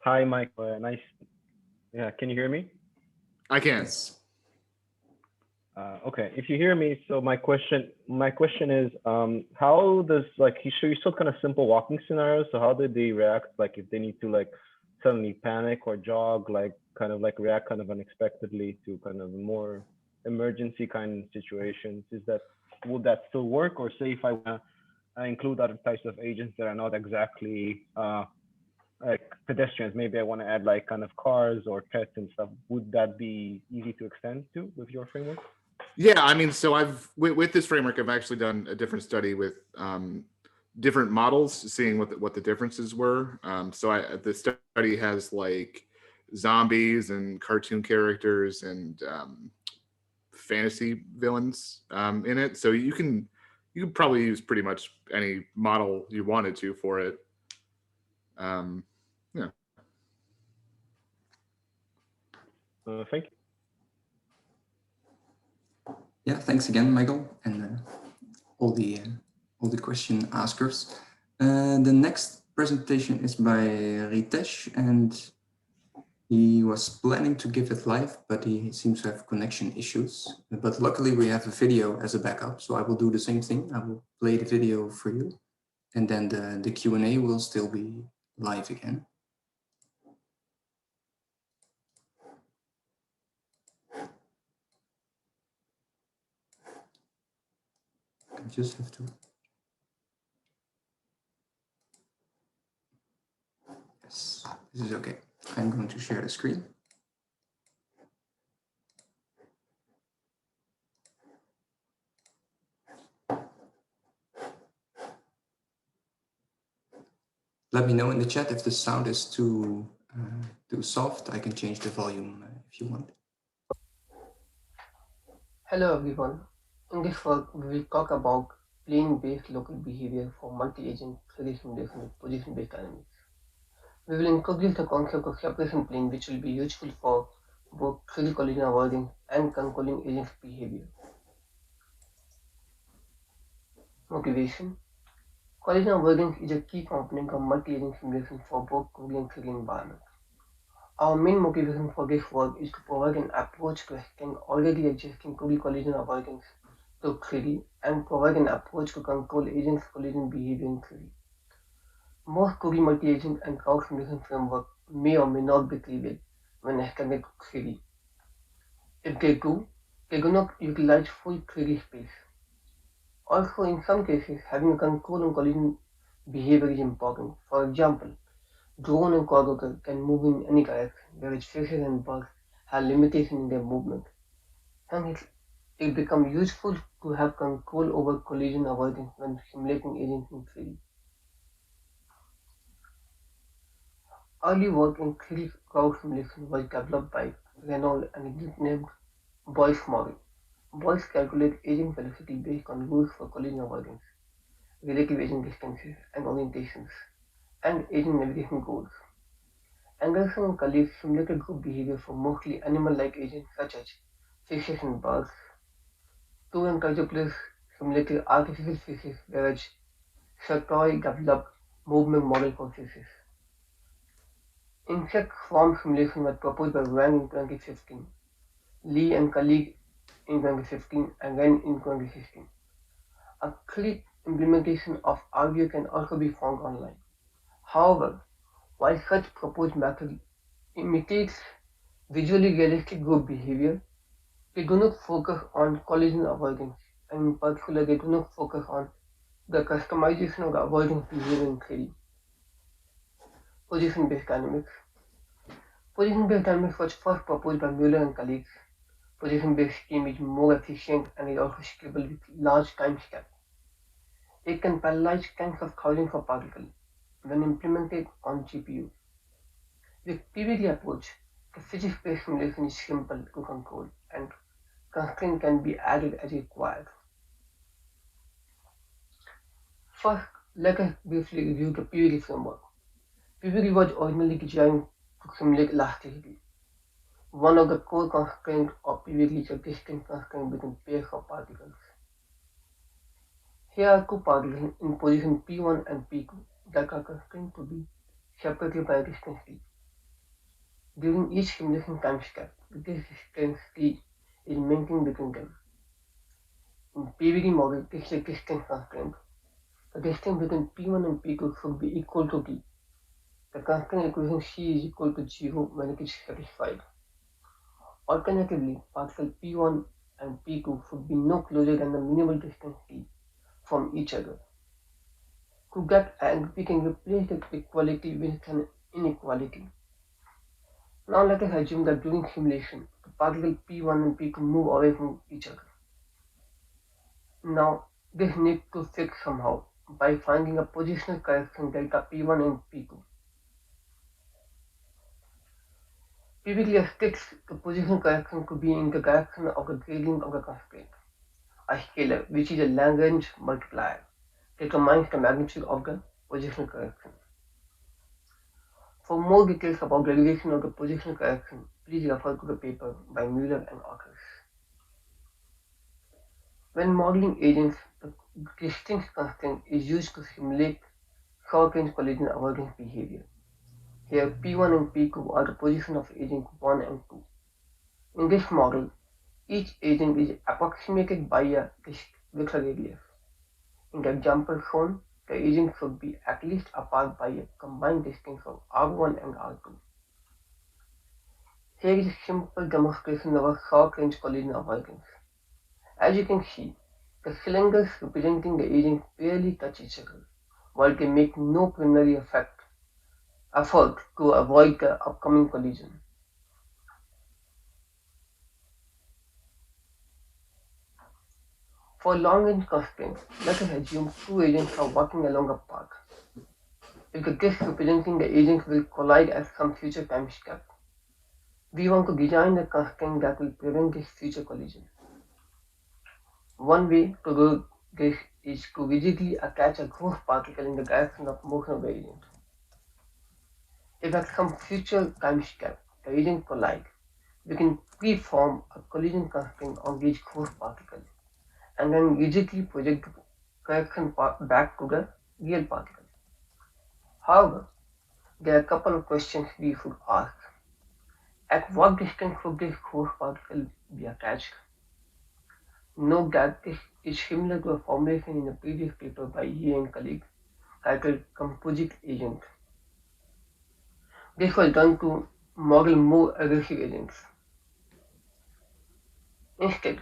E: Hi, Mike. Nice. Yeah, can you hear me?
F: I can.
A: Yes.
E: Okay, if you hear me, so my question is, how does, like, you showed kind of simple walking scenarios. So how did they react, like if they need to like suddenly panic or jog, like kind of like react kind of unexpectedly to kind of more emergency kind of situations? Would that still work? Or say if I want to include other types of agents that are not exactly like pedestrians, maybe I want to add like kind of cars or pets and stuff, would that be easy to extend to with your framework?
F: Yeah, I mean, so with this framework, I've actually done a different study with different models, seeing what the differences were. So the study has like zombies and cartoon characters and fantasy villains in it. So you can probably use pretty much any model you wanted to for it. Yeah.
E: Thank you.
A: Yeah, thanks again, Michael, and all the question askers. The next presentation is by Ritesh, and he was planning to give it live, but he seems to have connection issues. But luckily we have a video as a backup, so I will do the same thing. I will play the video for you, and then the Q&A will still be live again. I just have to. Yes, this is okay. I'm going to share the screen. Let me know in the chat if the sound is too soft. I can change the volume if you want.
I: Hello everyone. In this work, we will talk about plane-based local behavior for multi-agent 3D simulation with position-based dynamics. We will introduce the concept of separation plane, which will be useful for both 3D collision avoiding and controlling agents' behavior. Motivation. Collision avoidance is a key component of multi-agent simulation for both 2D and 3D environments. Our main motivation for this work is to provide an approach to extend already existing 2D collision avoidance to 3D and provide an approach to control agents' collision behavior in 3D. Most 2D multi-agent and crowd simulation frameworks may or may not be trivial when extended to 3D. If they do not utilize full 3D space. Also, in some cases, having a control on collision behavior is important. For example, drone and quadrotor can move in any direction, whereas fishes and birds have limitations in their movement. Hence, it becomes useful to have control over collision avoidance when simulating agents in 3D. Early work in 3D crowd simulation was developed by Renault and is named Boyce model. Boyce calculates agent velocity based on rules for collision avoidance. relative aging distances and orientations, and aging navigation goals. Anderson and colleagues simulated group behavior for mostly animal-like agents such as fishes and birds. Tour and Culture simulated artificial fishes, whereas Sartori developed movement model for fishes. Insect swarm simulation was proposed by Wang in 2015, Lee and colleagues in 2015, and Ren in 2016. A click implementation of IEVR can also be found online. However, while such proposed method imitates visually realistic group behavior, they do not focus on collision avoidance, and in particular, they do not focus on the customization of the avoidance behavior in 3D. Position-based dynamics. Position-based dynamics was first proposed by Mueller and colleagues. Position-based scheme is more efficient and is also scalable with large time steps. It can parallelize tens of thousands of particles when implemented on GPU. With PVD approach, the physics-based simulation is simple to control and constraints can be added as required. First, let us briefly review the PVD framework. PVD was originally designed to simulate elasticity. One of the core constraints of PVD is a distance constraint between pairs of particles. Here are two particles in position P1 and P2 that are constrained to be separated by a distance t. During each simulation time step, this distance t is maintained between them. In PVD model, this is a distance constraint. The distance between P1 and P2 should be equal to t. The constraint equation C is equal to 0 when it is satisfied. Alternatively, particle P1 and P2 should be no closer than the minimal distance t from each other. To that end, we can replace the equality with an inequality. Now let us assume that during simulation, the particle P1 and P2 move away from each other. Now, this needs to fix somehow by finding a positional correction delta P1 and P2. Typically, a fixed positional correction could be in the direction of the gradient of the constraint. A scalar, which is a Lagrange multiplier, determines the magnitude of the positional correction. For more details about the derivation of the positional correction, please refer to the paper by Mueller and authors. When modeling agents, the distance constraint is used to simulate short-range collision avoidance behavior. Here, P1 and P2 are the position of agent 1 and 2. In this model, each agent is approximated by a disk with a radius. In the example shown, the agents should be at least apart by a combined distance of R1 and R2. Here is a simple demonstration of a short-range collision avoidance. As you can see, the cylinders representing the agents barely touch each other, while they make no preliminary effort to avoid the upcoming collision. For long-range constraints, let us assume two agents are walking along a path. If the disk representing the agents will collide at some future time step, we want to design a constraint that will prevent this future collision. One way to do this is to rigidly attach a groove particle in the direction of motion of the agent. If at some future time step the agents collide, we can preform a collision constraint on each groove particle and then rigidly project the correction back to the real particle. However, there are a couple of questions we should ask. At what distance should this groove particle be attached? Note that this is similar to a formulation in a previous paper by Ye and colleagues titled Composite Agent. This was done to model more aggressive agents. Instead,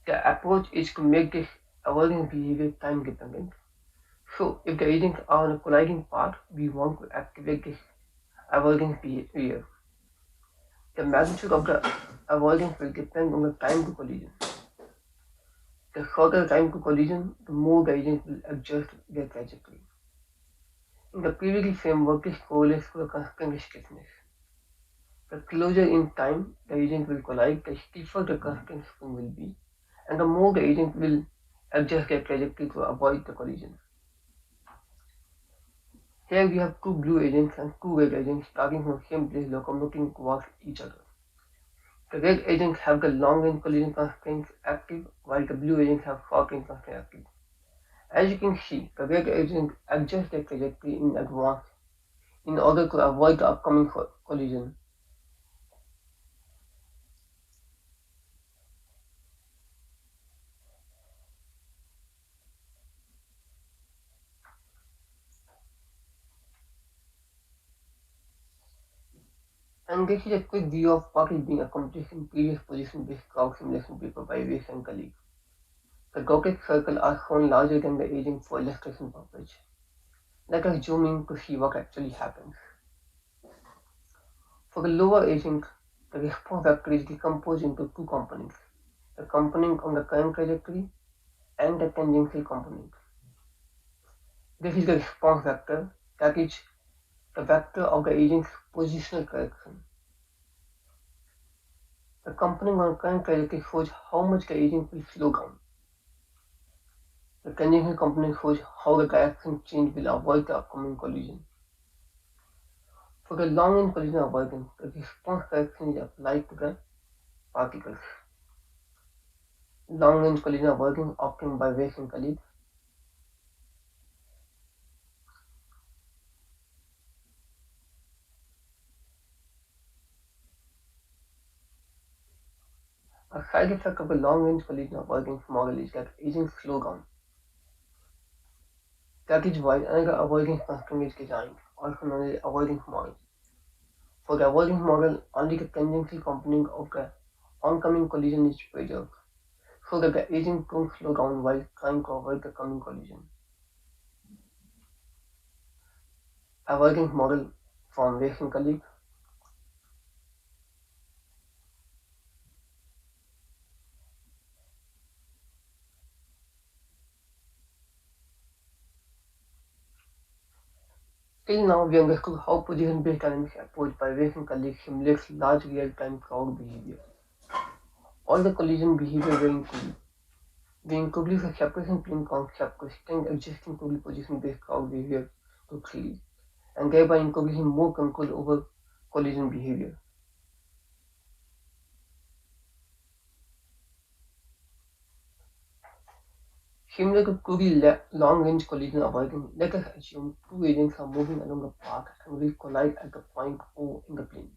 I: the approach is to make this avoidance behavior time dependent. So, if the agents are on a colliding path, we want to activate this avoidance behavior. The magnitude of the avoidance will depend on the time to collision. The shorter time to collision, the more the agent will adjust their trajectory. In the PVD framework, this correlates to the constraint stiffness. The closer in time the agent will collide, the stiffer the constraint spring will be, and the more the agent will adjust their trajectory to avoid the collision. Here we have two blue agents and two red agents starting from the same place locomoting towards each other. The red agents have the long-range collision constraints active, while the blue agents have short-range constraints active. As you can see, the red agents adjust their trajectory in advance in order to avoid the upcoming collision. And this is a quick view of what is being accomplished in previous position-based crowd simulation paper by Weiss and colleagues. The dotted circles are shown larger than the agent for illustration purpose. Let us zoom in to see what actually happens. For the lower agent, the response vector is decomposed into two components, the component on the current trajectory and the tangential component. This is the response vector, that is the vector of the agent's positional correction. The component on the current trajectory shows how much the agent will slow down. The tangential component shows how the direction change will avoid the upcoming collision. For the long-range collision avoidance, the response correction is applied to the particles. Long-range collision avoidance obtained by Weiss and colleagues. A side effect of the long-range collision avoidance model is that agents slow down. That is why another avoidance constraint is designed, also known as avoidance model. For the avoidance model, only the tangential component of the oncoming collision is preserved, so that the agent don't slow down while trying to avoid the coming collision. Avoidance model from Weiss and colleagues. Till now, we understood how position-based dynamics approach by Weiss and colleagues simulates large real-time crowd behavior. All the collision behavior were included. We introduced a separation plane concept to extend existing total position-based crowd behavior to 3D, and thereby introducing more control over collision behavior. Similar to 2D long-range collision avoidance, let us assume two agents are moving along a path and will collide at the point O in the plane.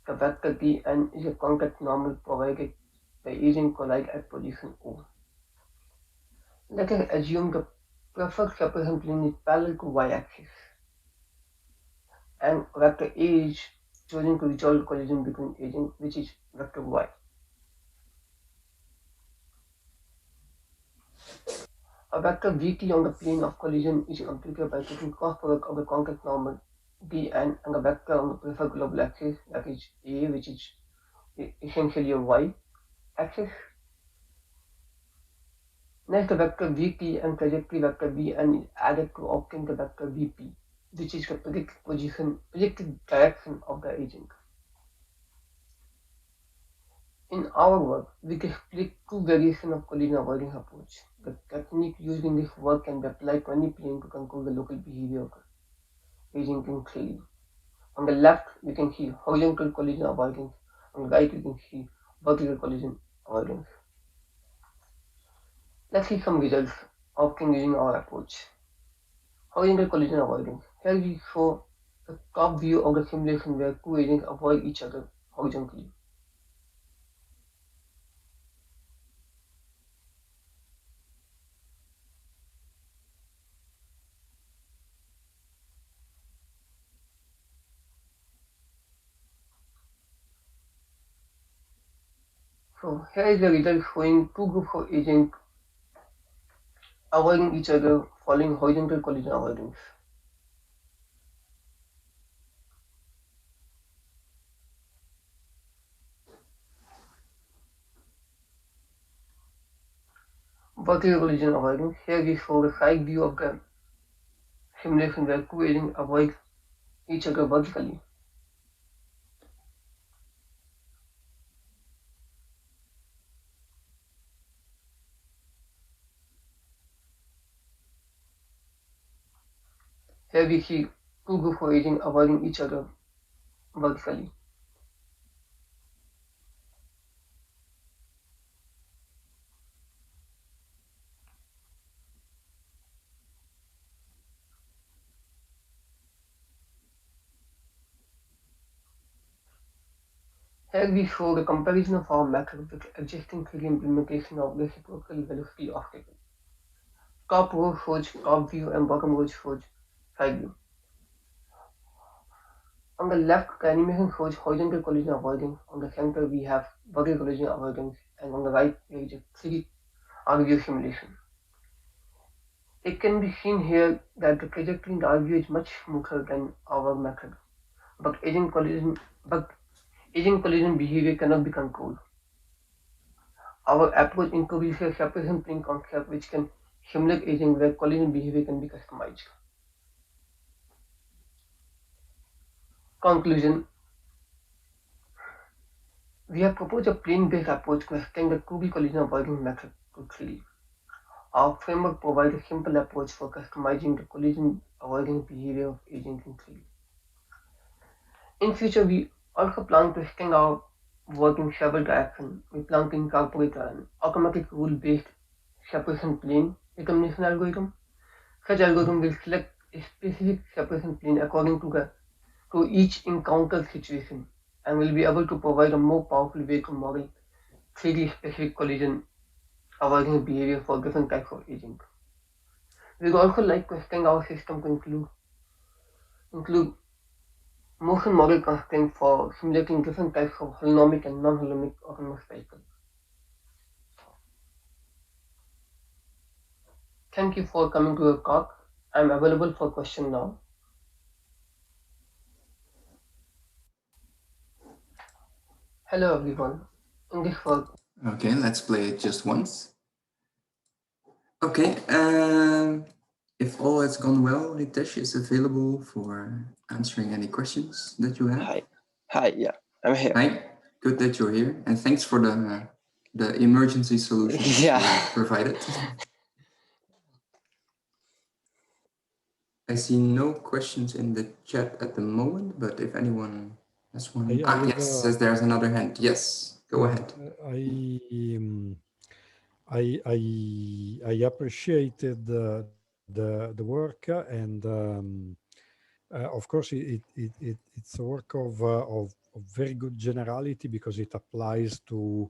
I: The vector Dn is a contact normal provided the agent collide at position O. Let us assume the preferred separation plane is parallel to y-axis, and vector A is chosen to resolve collision between agents, which is vector y. A vector vt on the plane of collision is computed by taking cross product of the contact normal dn and the vector on the preferred global axis, that is A, which is essentially a y-axis. Next, the vector vt and trajectory vector vn is added to obtain the vector vp, which is the predicted direction of the agent. In our work, we can split two variations of collision avoidance approach. The technique used in this work can be applied to any plane to control the local behavior of the agent in 3D. On the left, you can see horizontal collision avoidance. On the right, you can see vertical collision avoidance. Let's see some results obtained using our approach. Horizontal collision avoidance. Here we show the top view of the simulation where two agents avoid each other horizontally. So here is the result showing two groups of agents avoiding each other following horizontal collision avoidance. Vertical collision avoidance. Here we show the side view of the simulation where two agents avoid each other vertically. Here we see two groups of agents avoiding each other vertically. Here we show the comparison of our method with existing 3D implementation of reciprocal velocity obstacle. Top row shows top view and bottom row shows side view. On the left, the animation shows horizontal collision avoidance. On the center, we have vertical collision avoidance, and on the right, there is a 3D RVO simulation. It can be seen here that the trajectory in the RVO is much smoother than our method, but agent collision behavior cannot be controlled. Our approach introduces a separation plane concept which can simulate aging where collision behavior can be customized. Conclusion: we have proposed a plane-based approach to extend the 2D collision avoidance method to 3D. Our framework provides a simple approach for customizing the collision avoidance behavior of agents in 3D. In future, we also plan to extend our work in several directions. We plan to incorporate an automatic rule-based separation plane determination algorithm. Such algorithm will select a specific separation plane according to each encounter situation and will be able to provide a more powerful way to model 3D specific collision avoidance behavior for different types of agents. We would also like to extend our system to include motion model constraints for simulating different types of holonomic and non-holonomic autonomous vehicles. Thank you for coming to the talk. I'm available for question now. Hello everyone. In this work.
A: Okay, let's play it just once. Okay, if all has gone well, Hitesh is available for answering any questions that you have.
J: Hi, yeah, I'm here.
A: Hi, good that you're here, and thanks for the emergency solutions you provided. I see no questions in the chat at the moment, but if anyone has one, yes, says there's another hand. Yes, go ahead.
D: I appreciated the work, and of course it's a work of very good generality because it applies to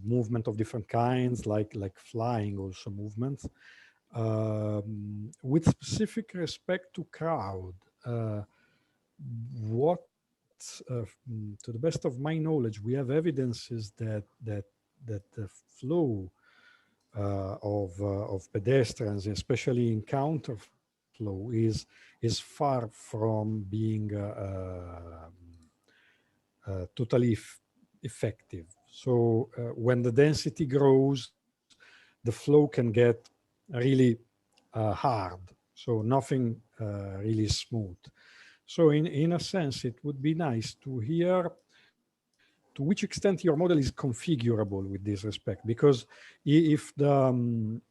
D: movement of different kinds, like flying also movements. With specific respect to crowd, what to the best of my knowledge, we have evidences that the flow of pedestrians, especially in counter flow, is far from being totally effective. So when the density grows, the flow can get really hard. So nothing really smooth. So in a sense, it would be nice to hear to which extent your model is configurable with this respect, because if the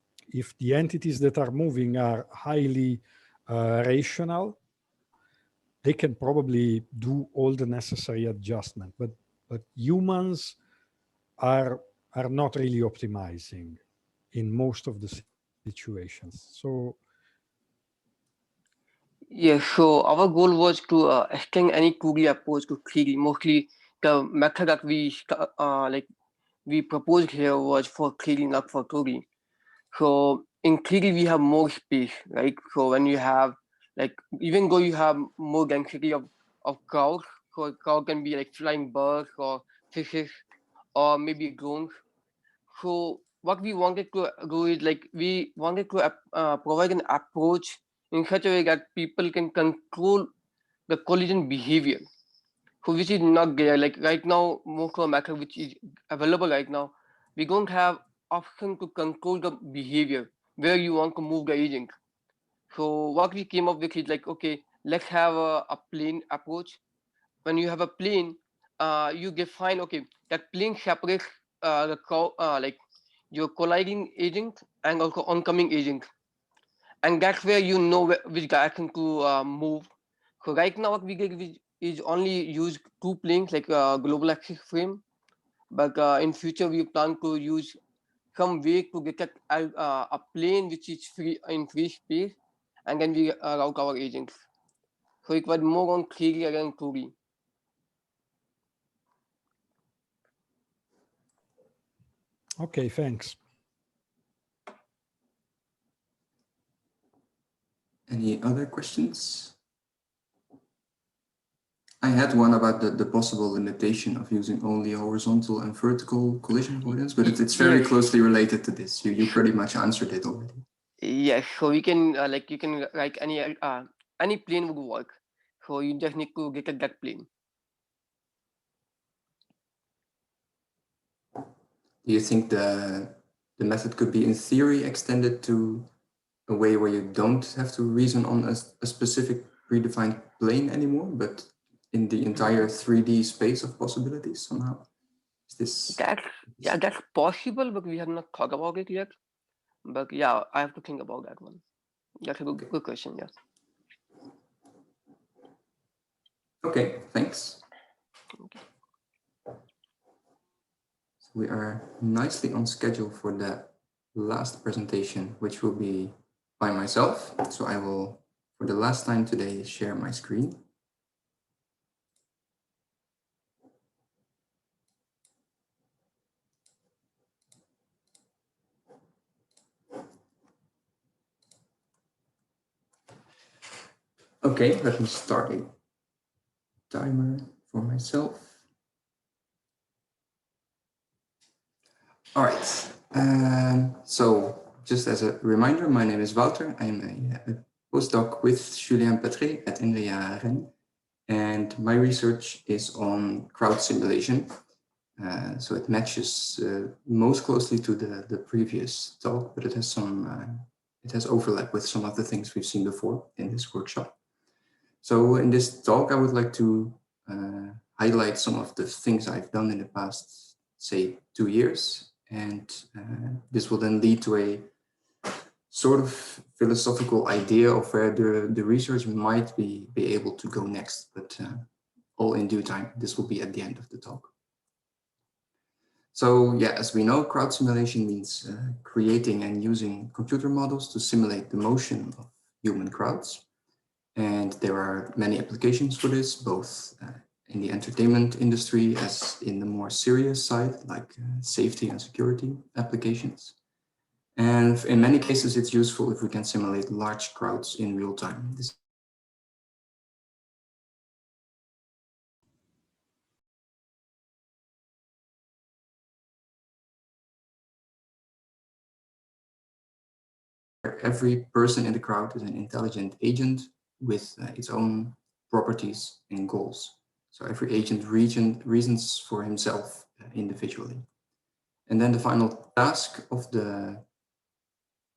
D: entities that are moving are highly rational, they can probably do all the necessary adjustment, but humans are not really optimizing in most of the situations. So
I: yeah, so our goal was to extend any 2D approach to 3D. Mostly the method that we proposed here was for 3D, not for 2D. So in 3D we have more space, right? So when you have even though you have more density of crowds, so a crowd can be like flying birds or fishes or maybe drones. So what we wanted to do is we wanted to provide an approach in such a way that people can control the collision behavior. So which is not there. Like right now, most of the method which is available right now, we don't have option to control the behavior where you want to move the agent. So what we came up with is okay, let's have a plane approach. When you have a plane, you define that plane separates the your colliding agent and also oncoming agent. and that's where you know which direction to move. So right now what we did is only use 2 planes like a global axis frame, but in future we plan to use some way to get a plane which is free in free space, and then we route our agents. So it was more on theory than 2D.
D: Okay, thanks.
A: Any other questions? I had one about the possible limitation of using only horizontal and vertical collision avoidance, but it's very closely related to this. You pretty much answered it already.
I: Yes, so you can like you can like any plane would work. So you just need to get at that plane.
A: Do you think the method could be in theory extended to a way where you don't have to reason on a specific predefined plane anymore, but in the entire 3D space of possibilities somehow? Is this?
I: That's possible, but we have not thought about it yet. But yeah, I have to think about that one. That's a good question. Yes.
A: Okay, thanks.
I: Okay.
A: So we are nicely on schedule for the last presentation, which will be by myself. So I will, for the last time today, share my screen. Okay, let me start a timer for myself. All right, so just as a reminder, my name is Wouter. I'm a postdoc with Julien Petré at INRIA Rennes, and my research is on crowd simulation. So it matches most closely to the previous talk, but it has overlap with some of the things we've seen before in this workshop. So in this talk, I would like to highlight some of the things I've done in the past, say, 2 years. And this will then lead to a sort of philosophical idea of where the research might be able to go next, but all in due time. This will be at the end of the talk. So yeah, as we know, crowd simulation means creating and using computer models to simulate the motion of human crowds. And there are many applications for this, both in the entertainment industry as in the more serious side, like safety and security applications. And in many cases, it's useful if we can simulate large crowds in real time. This every person in the crowd is an intelligent agent with its own properties and goals. So every agent reasons for himself individually. And then the final task of the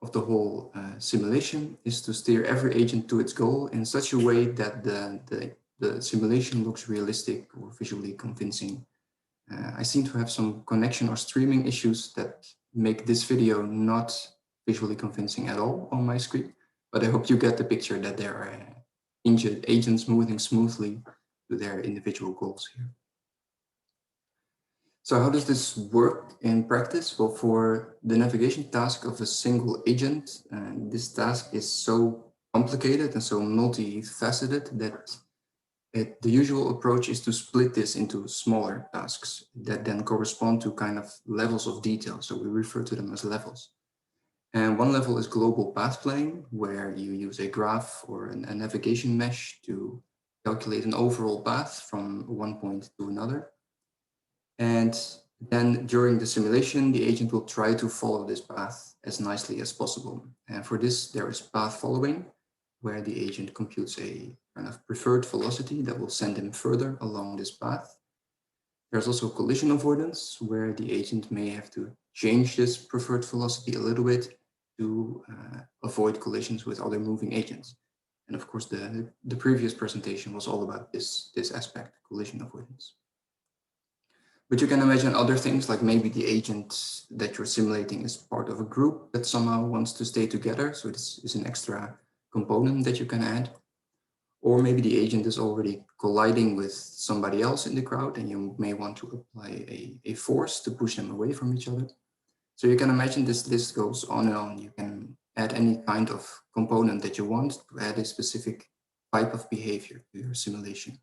A: whole simulation is to steer every agent to its goal in such a way that the simulation looks realistic or visually convincing. I seem to have some connection or streaming issues that make this video not visually convincing at all on my screen, but I hope you get the picture that there are agents moving smoothly to their individual goals here. So how does this work in practice? Well, for the navigation task of a single agent, this task is so complicated and so multifaceted that the usual approach is to split this into smaller tasks that then correspond to kind of levels of detail. So we refer to them as levels. And one level is global path planning, where you use a graph or a navigation mesh to calculate an overall path from one point to another. And then during the simulation, the agent will try to follow this path as nicely as possible. And for this, there is path following, where the agent computes a kind of preferred velocity that will send him further along this path. There's also collision avoidance, where the agent may have to change this preferred velocity a little bit to avoid collisions with other moving agents. And of course, the previous presentation was all about this aspect, collision avoidance. But you can imagine other things, like maybe the agent that you're simulating is part of a group that somehow wants to stay together. So this is an extra component that you can add. Or maybe the agent is already colliding with somebody else in the crowd and you may want to apply a force to push them away from each other. So you can imagine this list goes on and on. You can add any kind of component that you want to add a specific type of behavior to your simulation.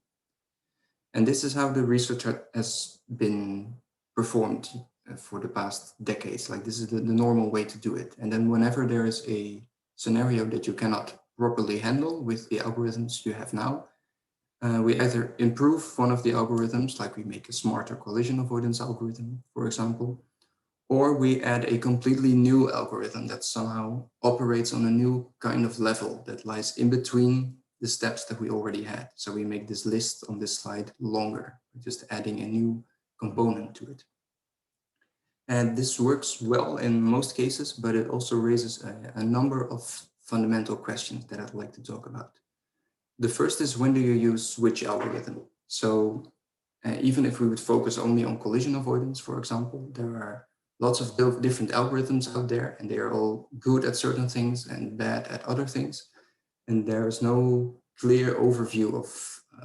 A: And this is how the research has been performed for the past decades. Like this is the normal way to do it. And then whenever there is a scenario that you cannot properly handle with the algorithms you have now, we either improve one of the algorithms, like we make a smarter collision avoidance algorithm, for example, or we add a completely new algorithm that somehow operates on a new kind of level that lies in between the steps that we already had. So we make this list on this slide longer, just adding a new component to it. And this works well in most cases, but it also raises a number of fundamental questions that I'd like to talk about. The first is, when do you use which algorithm? So even if we would focus only on collision avoidance, for example, there are lots of different algorithms out there, and they are all good at certain things and bad at other things. And there's no clear overview of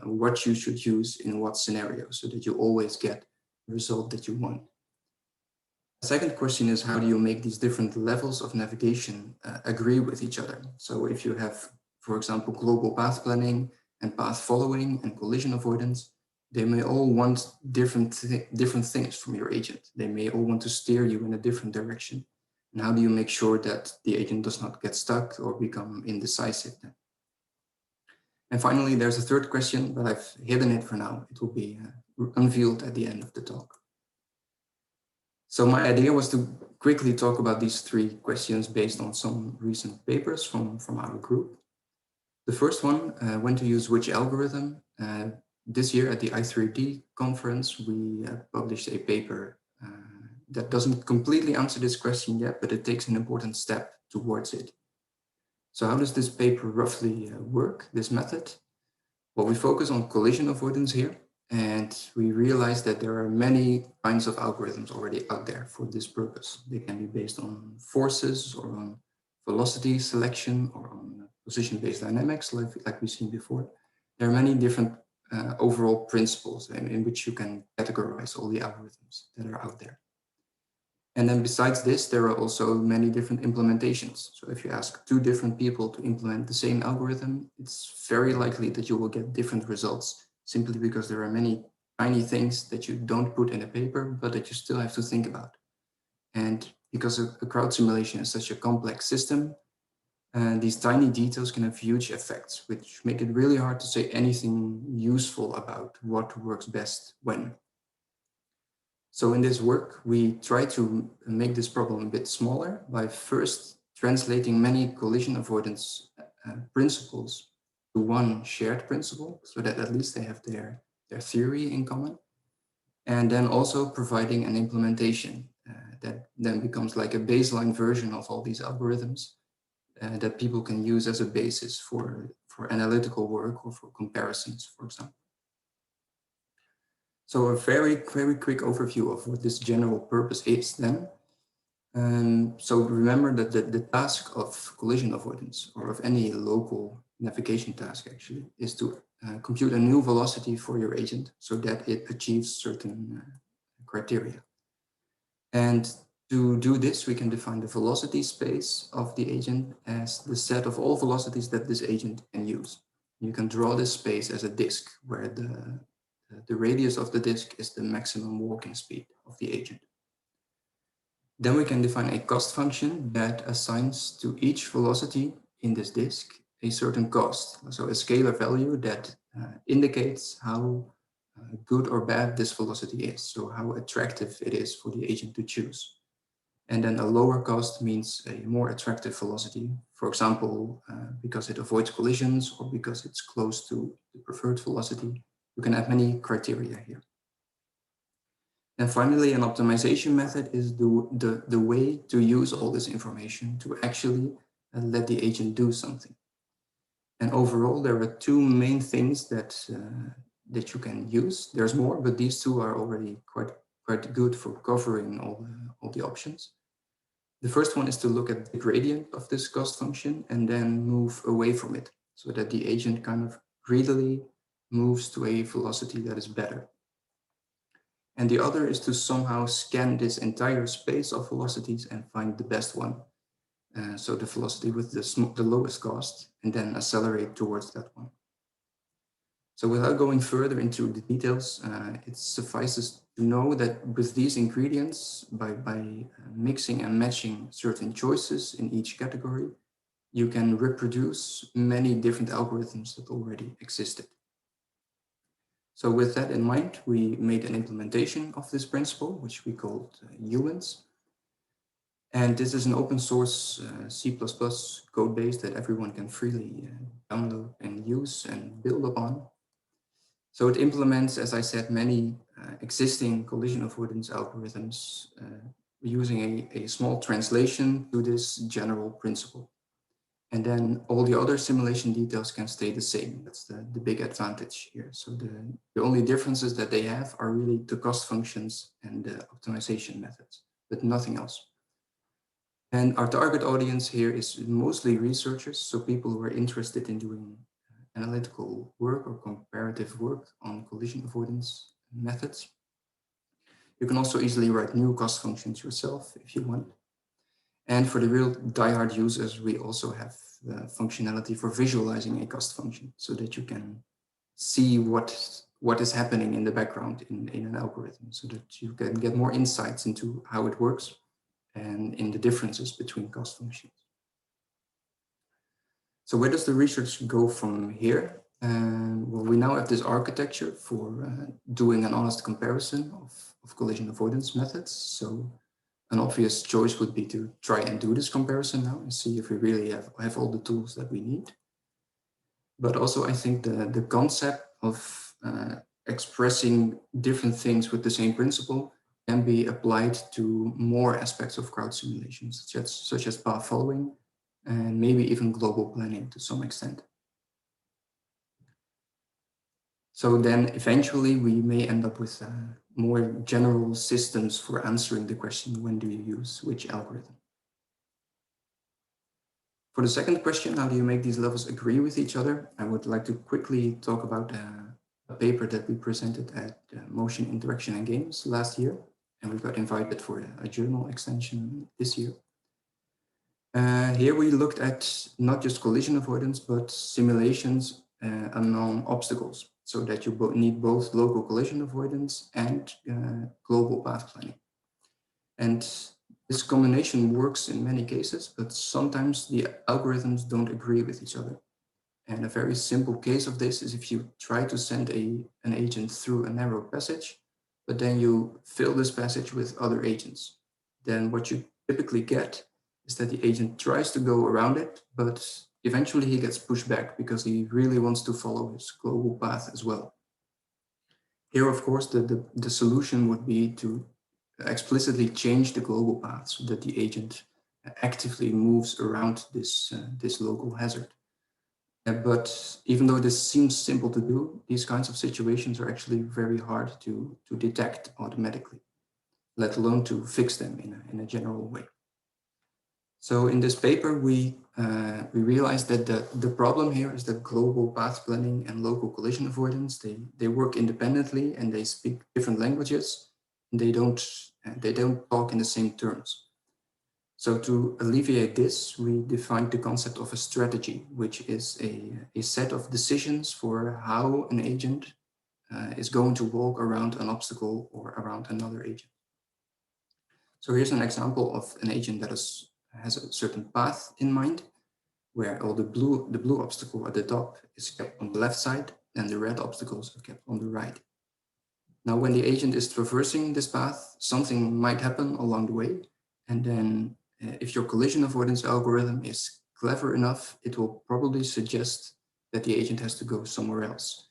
A: what you should use in what scenario, so that you always get the result that you want. The second question is, how do you make these different levels of navigation agree with each other? So if you have, for example, global path planning and path following and collision avoidance, they may all want different things from your agent. They may all want to steer you in a different direction. And how do you make sure that the agent does not get stuck or become indecisive then? And finally, there's a third question, but I've hidden it for now. It will be unveiled at the end of the talk. So my idea was to quickly talk about these three questions based on some recent papers from our group. The first one, when to use which algorithm. This year at the I3D conference, we published a paper that doesn't completely answer this question yet, but it takes an important step towards it. So how does this paper roughly work, this method? Well, we focus on collision avoidance here, and we realize that there are many kinds of algorithms already out there for this purpose. They can be based on forces or on velocity selection or on position-based dynamics, like we've seen before. There are many different overall principles in which you can categorize all the algorithms that are out there. And then besides this, there are also many different implementations. So if you ask two different people to implement the same algorithm, it's very likely that you will get different results, simply because there are many tiny things that you don't put in a paper, but that you still have to think about. And because a crowd simulation is such a complex system, these tiny details can have huge effects, which make it really hard to say anything useful about what works best when. So in this work, we try to make this problem a bit smaller by first translating many collision avoidance principles to one shared principle, so that at least they have their theory in common. And then also providing an implementation that then becomes like a baseline version of all these algorithms that people can use as a basis for analytical work or for comparisons, for example. So a very quick overview of what this general purpose is then. So remember that the task of collision avoidance, or of any local navigation task actually, is to compute a new velocity for your agent so that it achieves certain criteria. And to do this, we can define the velocity space of the agent as the set of all velocities that this agent can use. You can draw this space as a disk, where the radius of the disk is the maximum walking speed of the agent. Then we can define a cost function that assigns to each velocity in this disk a certain cost, so a scalar value that indicates how good or bad this velocity is, so how attractive it is for the agent to choose. And then a lower cost means a more attractive velocity, for example, because it avoids collisions or because it's close to the preferred velocity. You can add many criteria here. And finally, an optimization method is the way to use all this information to actually let the agent do something. And overall, there are two main things that you can use. There's more, but these two are already quite quite good for covering all the options. The first one is to look at the gradient of this cost function and then move away from it so that the agent kind of greedily moves to a velocity that is better. And the other is to somehow scan this entire space of velocities and find the best one. So the velocity with the lowest cost, and then accelerate towards that one. So without going further into the details, it suffices to know that with these ingredients, by mixing and matching certain choices in each category, you can reproduce many different algorithms that already existed. So with that in mind, we made an implementation of this principle, which we called humans. And this is an open source C++ code base that everyone can freely download and use and build upon. So it implements, as I said, many existing collision avoidance algorithms using a small translation to this general principle. And then all the other simulation details can stay the same. That's the big advantage here. So the only differences that they have are really the cost functions and the optimization methods, but nothing else. And our target audience here is mostly researchers, so people who are interested in doing analytical work or comparative work on collision avoidance methods. You can also easily write new cost functions yourself if you want. And for the real diehard users, we also have the functionality for visualizing a cost function so that you can see what is happening in the background in an algorithm so that you can get more insights into how it works and in the differences between cost functions. So where does the research go from here? Well, we now have this architecture for doing an honest comparison of collision avoidance methods. So an obvious choice would be to try and do this comparison now and see if we really have all the tools that we need. But also I think the concept of expressing different things with the same principle can be applied to more aspects of crowd simulations, such as path following, and maybe even global planning to some extent. So then eventually we may end up with more general systems for answering the question, when do you use which algorithm? For the second question, how do you make these levels agree with each other? I would like to quickly talk about a paper that we presented at Motion, Interaction and Games last year. And we got invited for a journal extension this year. Here we looked at not just collision avoidance, but simulations among obstacles, so that you need both local collision avoidance and global path planning. And this combination works in many cases, but sometimes the algorithms don't agree with each other. And a very simple case of this is if you try to send an agent through a narrow passage, but then you fill this passage with other agents. Then what you typically get is that the agent tries to go around it, but eventually he gets pushed back because he really wants to follow his global path as well. Here, of course, the solution would be to explicitly change the global path so that the agent actively moves around this local hazard. But even though this seems simple to do, these kinds of situations are actually very hard to detect automatically, let alone to fix them in a general way. So in this paper, we realized that the problem here is that global path planning and local collision avoidance, they work independently and they speak different languages. They don't talk in the same terms. So to alleviate this, we defined the concept of a strategy, which is a set of decisions for how an agent is going to walk around an obstacle or around another agent. So here's an example of an agent that has a certain path in mind, where all the blue obstacle at the top is kept on the left side and the red obstacles are kept on the right. Now, when the agent is traversing this path, something might happen along the way. And then if your collision avoidance algorithm is clever enough, it will probably suggest that the agent has to go somewhere else.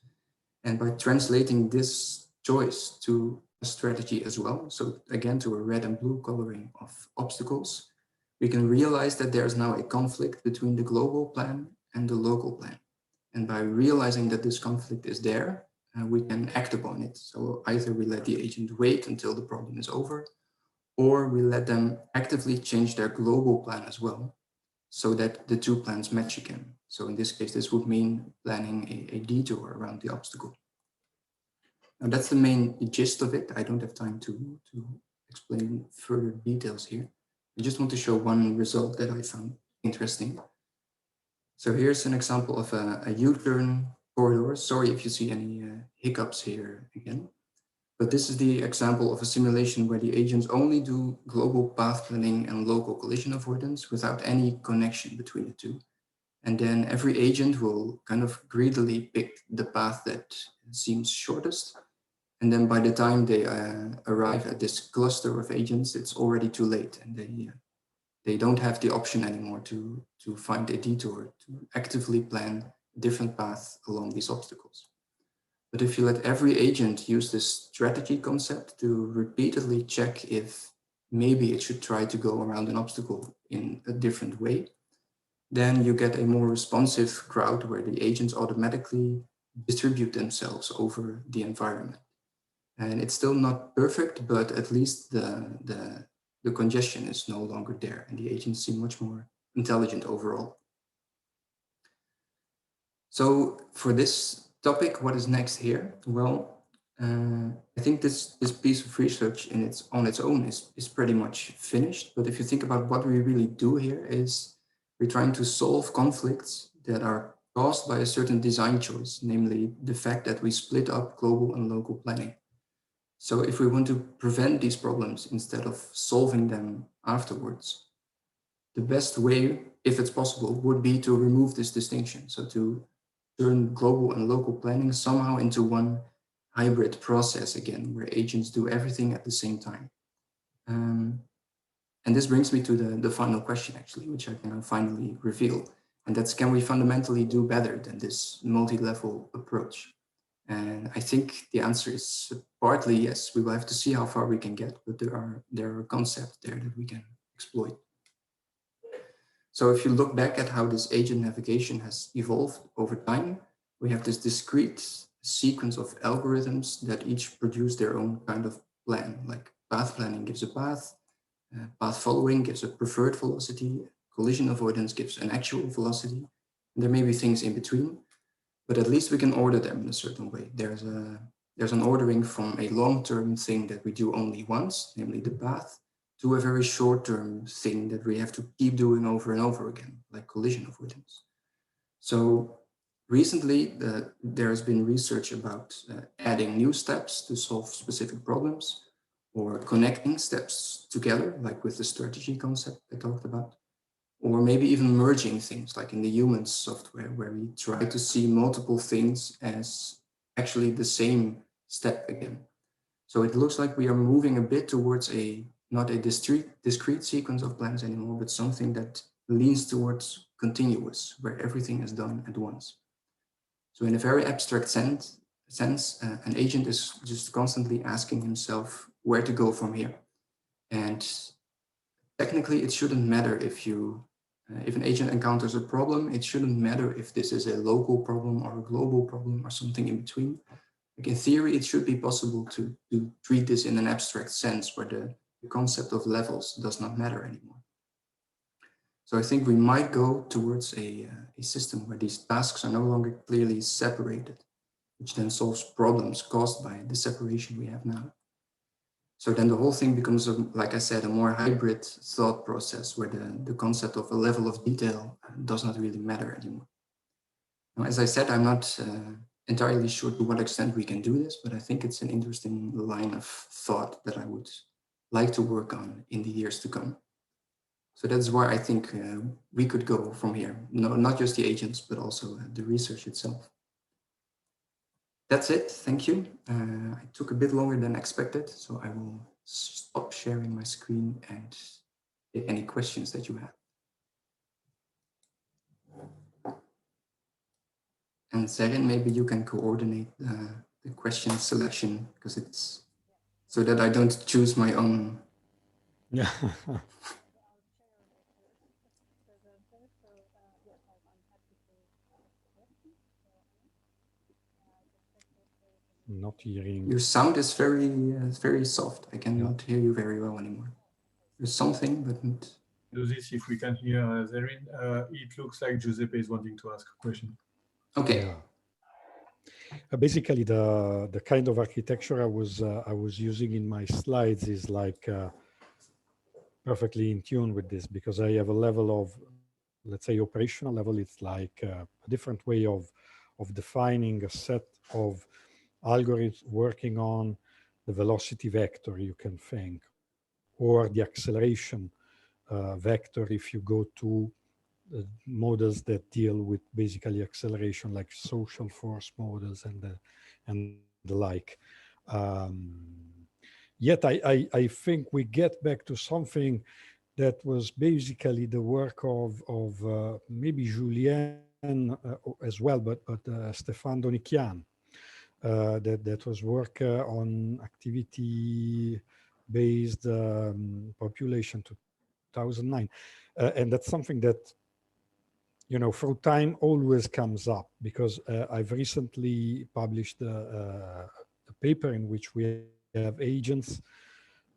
A: And by translating this choice to a strategy as well, so again, to a red and blue coloring of obstacles, we can realize that there's now a conflict between the global plan and the local plan. And by realizing that this conflict is there, we can act upon it. So either we let the agent wait until the problem is over, or we let them actively change their global plan as well, so that the two plans match again. So in this case, this would mean planning a detour around the obstacle. Now that's the main gist of it. I don't have time to explain further details here. I just want to show one result that I found interesting. So here's an example of a U-turn corridor. Sorry if you see any hiccups here again. But this is the example of a simulation where the agents only do global path planning and local collision avoidance without any connection between the two. And then every agent will kind of greedily pick the path that seems shortest. And then by the time they arrive at this cluster of agents, it's already too late, and they don't have the option anymore to find a detour, to actively plan a different path along these obstacles. But if you let every agent use this strategy concept to repeatedly check if maybe it should try to go around an obstacle in a different way, then you get a more responsive crowd where the agents automatically distribute themselves over the environment. And it's still not perfect, but at least the congestion is no longer there, and the agents seem much more intelligent overall. So for this topic, what is next here? Well, I think this piece of research on its own is pretty much finished. But if you think about what we really do here is we're trying to solve conflicts that are caused by a certain design choice, namely the fact that we split up global and local planning. So if we want to prevent these problems instead of solving them afterwards, the best way, if it's possible, would be to remove this distinction. So to turn global and local planning somehow into one hybrid process again, where agents do everything at the same time. And this brings me to the final question, actually, which I can finally reveal. And that's, can we fundamentally do better than this multi-level approach? And I think the answer is partly yes. We will have to see how far we can get, but there are concepts there that we can exploit. So if you look back at how this agent navigation has evolved over time, we have this discrete sequence of algorithms that each produce their own kind of plan. Like path planning gives a path, path following gives a preferred velocity, collision avoidance gives an actual velocity. And there may be things in between, but at least we can order them in a certain way. There's an ordering from a long-term thing that we do only once, namely the path, to a very short-term thing that we have to keep doing over and over again, like collision avoidance. So recently, there has been research about adding new steps to solve specific problems, or connecting steps together, like with the strategy concept I talked about, or maybe even merging things, like in the humans software, where we try to see multiple things as actually the same step again. So it looks like we are moving a bit towards not a discrete sequence of plans anymore, but something that leans towards continuous, where everything is done at once. So in a very abstract sense, an agent is just constantly asking himself where to go from here. And technically, it shouldn't matter if an agent encounters a problem, it shouldn't matter if this is a local problem or a global problem or something in between. Like in theory, it should be possible to treat this in an abstract sense where the concept of levels does not matter anymore. So I think we might go towards a system where these tasks are no longer clearly separated, which then solves problems caused by the separation we have now. So then the whole thing becomes, like I said, a more hybrid thought process where the concept of a level of detail does not really matter anymore. Now, as I said, I'm not entirely sure to what extent we can do this, but I think it's an interesting line of thought that I would like to work on in the years to come. So that's where I think we could go from here. No, not just the agents, but also the research itself. That's it. Thank you. I took a bit longer than expected, so I will stop sharing my screen and take any questions that you have. And Seren, maybe you can coordinate the question selection, because it's so that I don't choose my own.
D: Yeah. not hearing.
A: Your sound is very soft. I cannot hear you very well anymore. There's something, but not...
C: Do this if we can hear Zerin. It looks like Giuseppe is wanting to ask a question.
A: Okay.
D: Yeah. Basically, the kind of architecture I was using in my slides is like perfectly in tune with this, because I have a level of, let's say, operational level. It's like a different way of defining a set of algorithms working on the velocity vector, you can think, or the acceleration vector if you go to models that deal with basically acceleration, like social force models and the like. Yet I think we get back to something that was basically the work of maybe Julien as well, but Stéphane Donichian, that was work on activity-based population 2009, and that's something that, you know, through time always comes up, because I've recently published a paper in which we have agents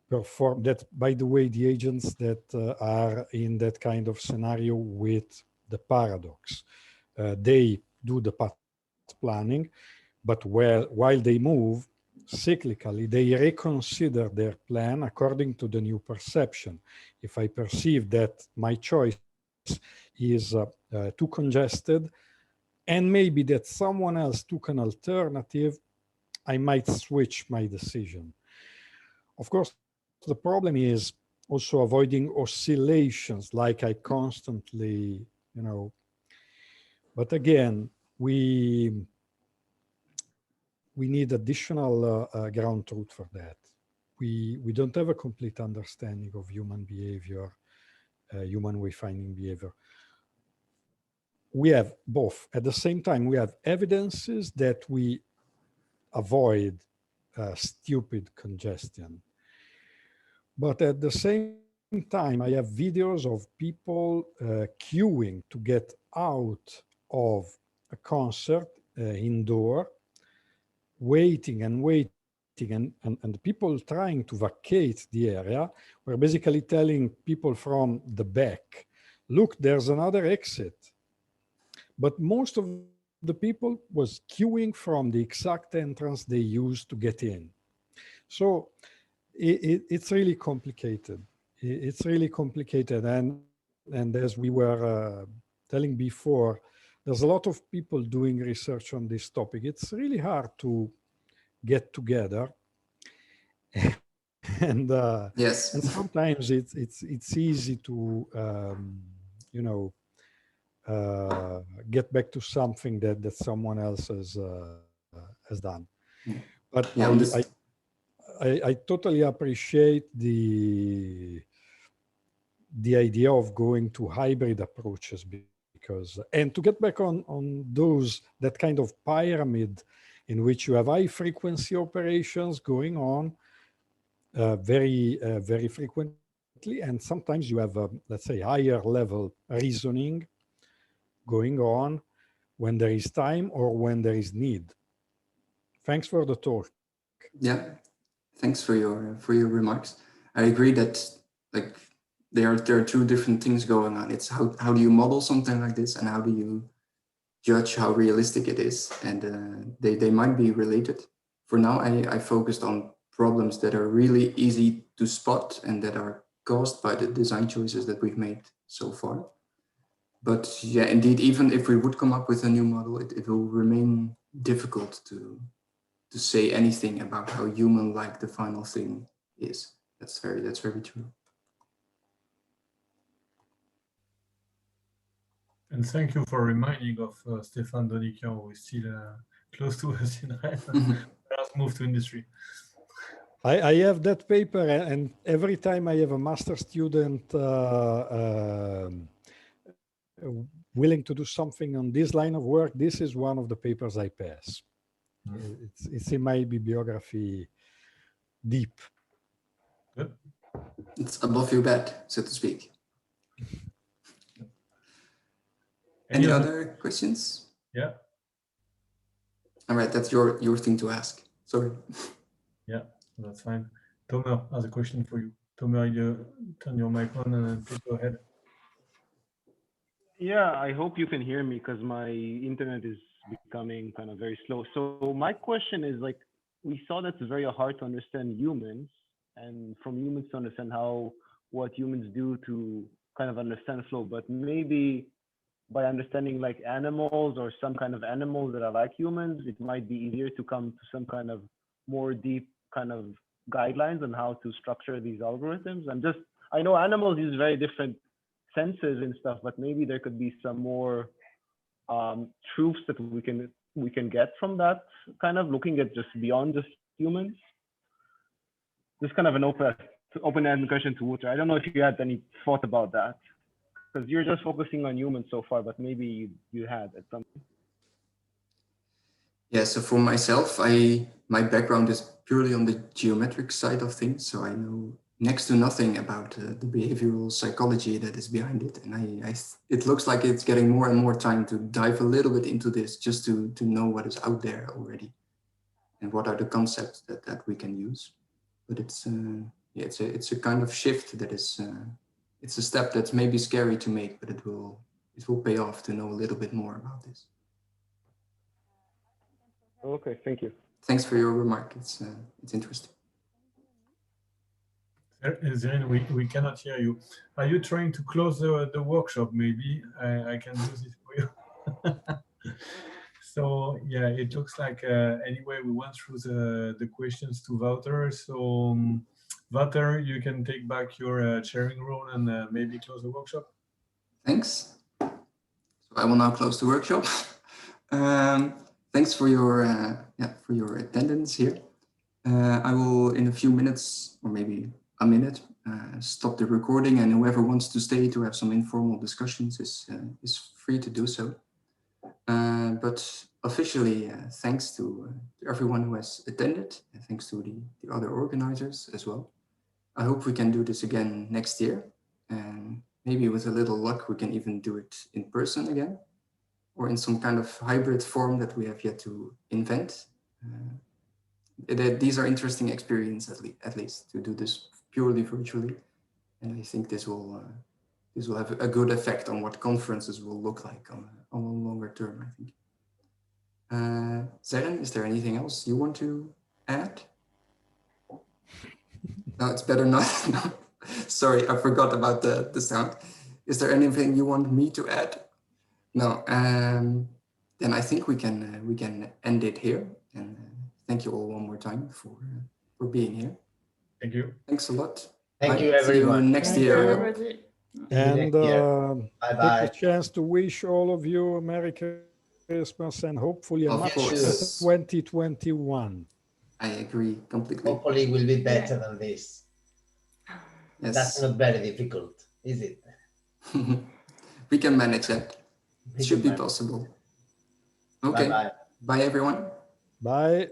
D: perform that, by the way, the agents that are in that kind of scenario with the paradox, they do the path planning, but while they move cyclically, they reconsider their plan according to the new perception. If I perceive that my choice is too congested, and maybe that someone else took an alternative, I might switch my decision. Of course, the problem is also avoiding oscillations, like I constantly, you know, but again, we need additional ground truth for that. We don't have a complete understanding of human behavior, human wayfinding behavior. We have both. At the same time, we have evidences that we avoid stupid congestion. But at the same time, I have videos of people queuing to get out of a concert indoor, waiting and waiting, and the people trying to vacate the area were basically telling people from the back, look, there's another exit. But most of the people was queuing from the exact entrance they used to get in. So it's really complicated. It's really complicated. And as we were telling before, there's a lot of people doing research on this topic. It's really hard to get together. And
A: yes,
D: and sometimes it's easy to you know, get back to something that someone else has done. But
A: yeah,
D: I totally appreciate the idea of going to hybrid approaches, because, and to get back on those, that kind of pyramid in which you have high frequency operations going on very frequently, and sometimes you have let's say higher level reasoning going on when there is time or when there is need. Thanks for the talk.
A: Yeah, thanks for your remarks. I agree that, like, there are two different things going on. It's how do you model something like this, and how do you judge how realistic it is, and they might be related. For now, I focused on problems that are really easy to spot and that are caused by the design choices that we've made so far. But yeah, indeed, even if we would come up with a new model, it will remain difficult to say anything about how human-like the final thing is. That's very true.
C: And thank you for reminding of Stéphane Donichian, who is still close to us in Rennes. Has moved to industry.
D: I have that paper, and every time I have a master student willing to do something on this line of work, this is one of the papers I pass. It's in my bibliography deep.
C: Good.
A: It's above your bed, so to speak. Any other questions?
C: Yeah.
A: All right, that's your thing to ask. Sorry.
C: Yeah, that's fine. Tomer has a question for you. Tomer, you turn your mic on and please go ahead.
K: Yeah, I hope you can hear me because my internet is becoming kind of very slow. So my question is like, we saw that it's very hard to understand humans, and from humans to understand what humans do to kind of understand flow, but maybe by understanding like animals or some kind of animals that are like humans, it might be easier to come to some kind of more deep kind of guidelines on how to structure these algorithms. I know animals use very different senses and stuff, but maybe there could be some more truths that we can get from that, kind of looking at just beyond just humans. Just kind of an open-ended question to Wouter. I don't know if you had any thought about that, because you're just focusing on humans so far, but maybe you had at some point.
A: Yeah, so for myself, my background is purely on the geometric side of things, so I know next to nothing about the behavioral psychology that is behind it, and it looks like it's getting more and more time to dive a little bit into this, just to know what is out there already, and what are the concepts that we can use. But it's a kind of shift that is it's a step that's maybe scary to make, but it will pay off to know a little bit more about this.
K: Okay, thank you.
A: Thanks for your remark. It's interesting.
C: Zerin, we cannot hear you. Are you trying to close the workshop? Maybe I can do this for you. So yeah, it looks like anyway we went through the questions to Wouter. So Wouter, you can take back your sharing role and maybe close the workshop.
A: Thanks. So I will now close the workshop. Thanks for your attendance here. I will, in a few minutes or maybe a minute, stop the recording, and whoever wants to stay to have some informal discussions is free to do so. But officially, thanks to everyone who has attended, and thanks to the other organizers as well. I hope we can do this again next year, and maybe with a little luck, we can even do it in person again, or in some kind of hybrid form that we have yet to invent. These are interesting experiences, at least, to do this purely virtually, and I think this will have a good effect on what conferences will look like on a longer term, I think. Zerin, is there anything else you want to add? No, it's better not. No. Sorry, I forgot about the sound. Is there anything you want me to add? No. Then I think we can end it here. And thank you all one more time for being here.
C: Thank you.
A: Thanks a lot.
G: Thank
A: Bye.
G: you, everyone.
A: See you next year.
B: Everybody.
D: And
G: Bye-bye.
D: take the chance to wish all of you a Merry Christmas and hopefully a
A: Of
D: much
A: course.
D: better 2021.
A: I agree completely.
G: Hopefully it will be better than this.
A: Yes.
G: That's not very difficult, is it?
A: We can manage that. It should be possible. Okay.
G: Bye-bye.
A: Bye, everyone.
D: Bye.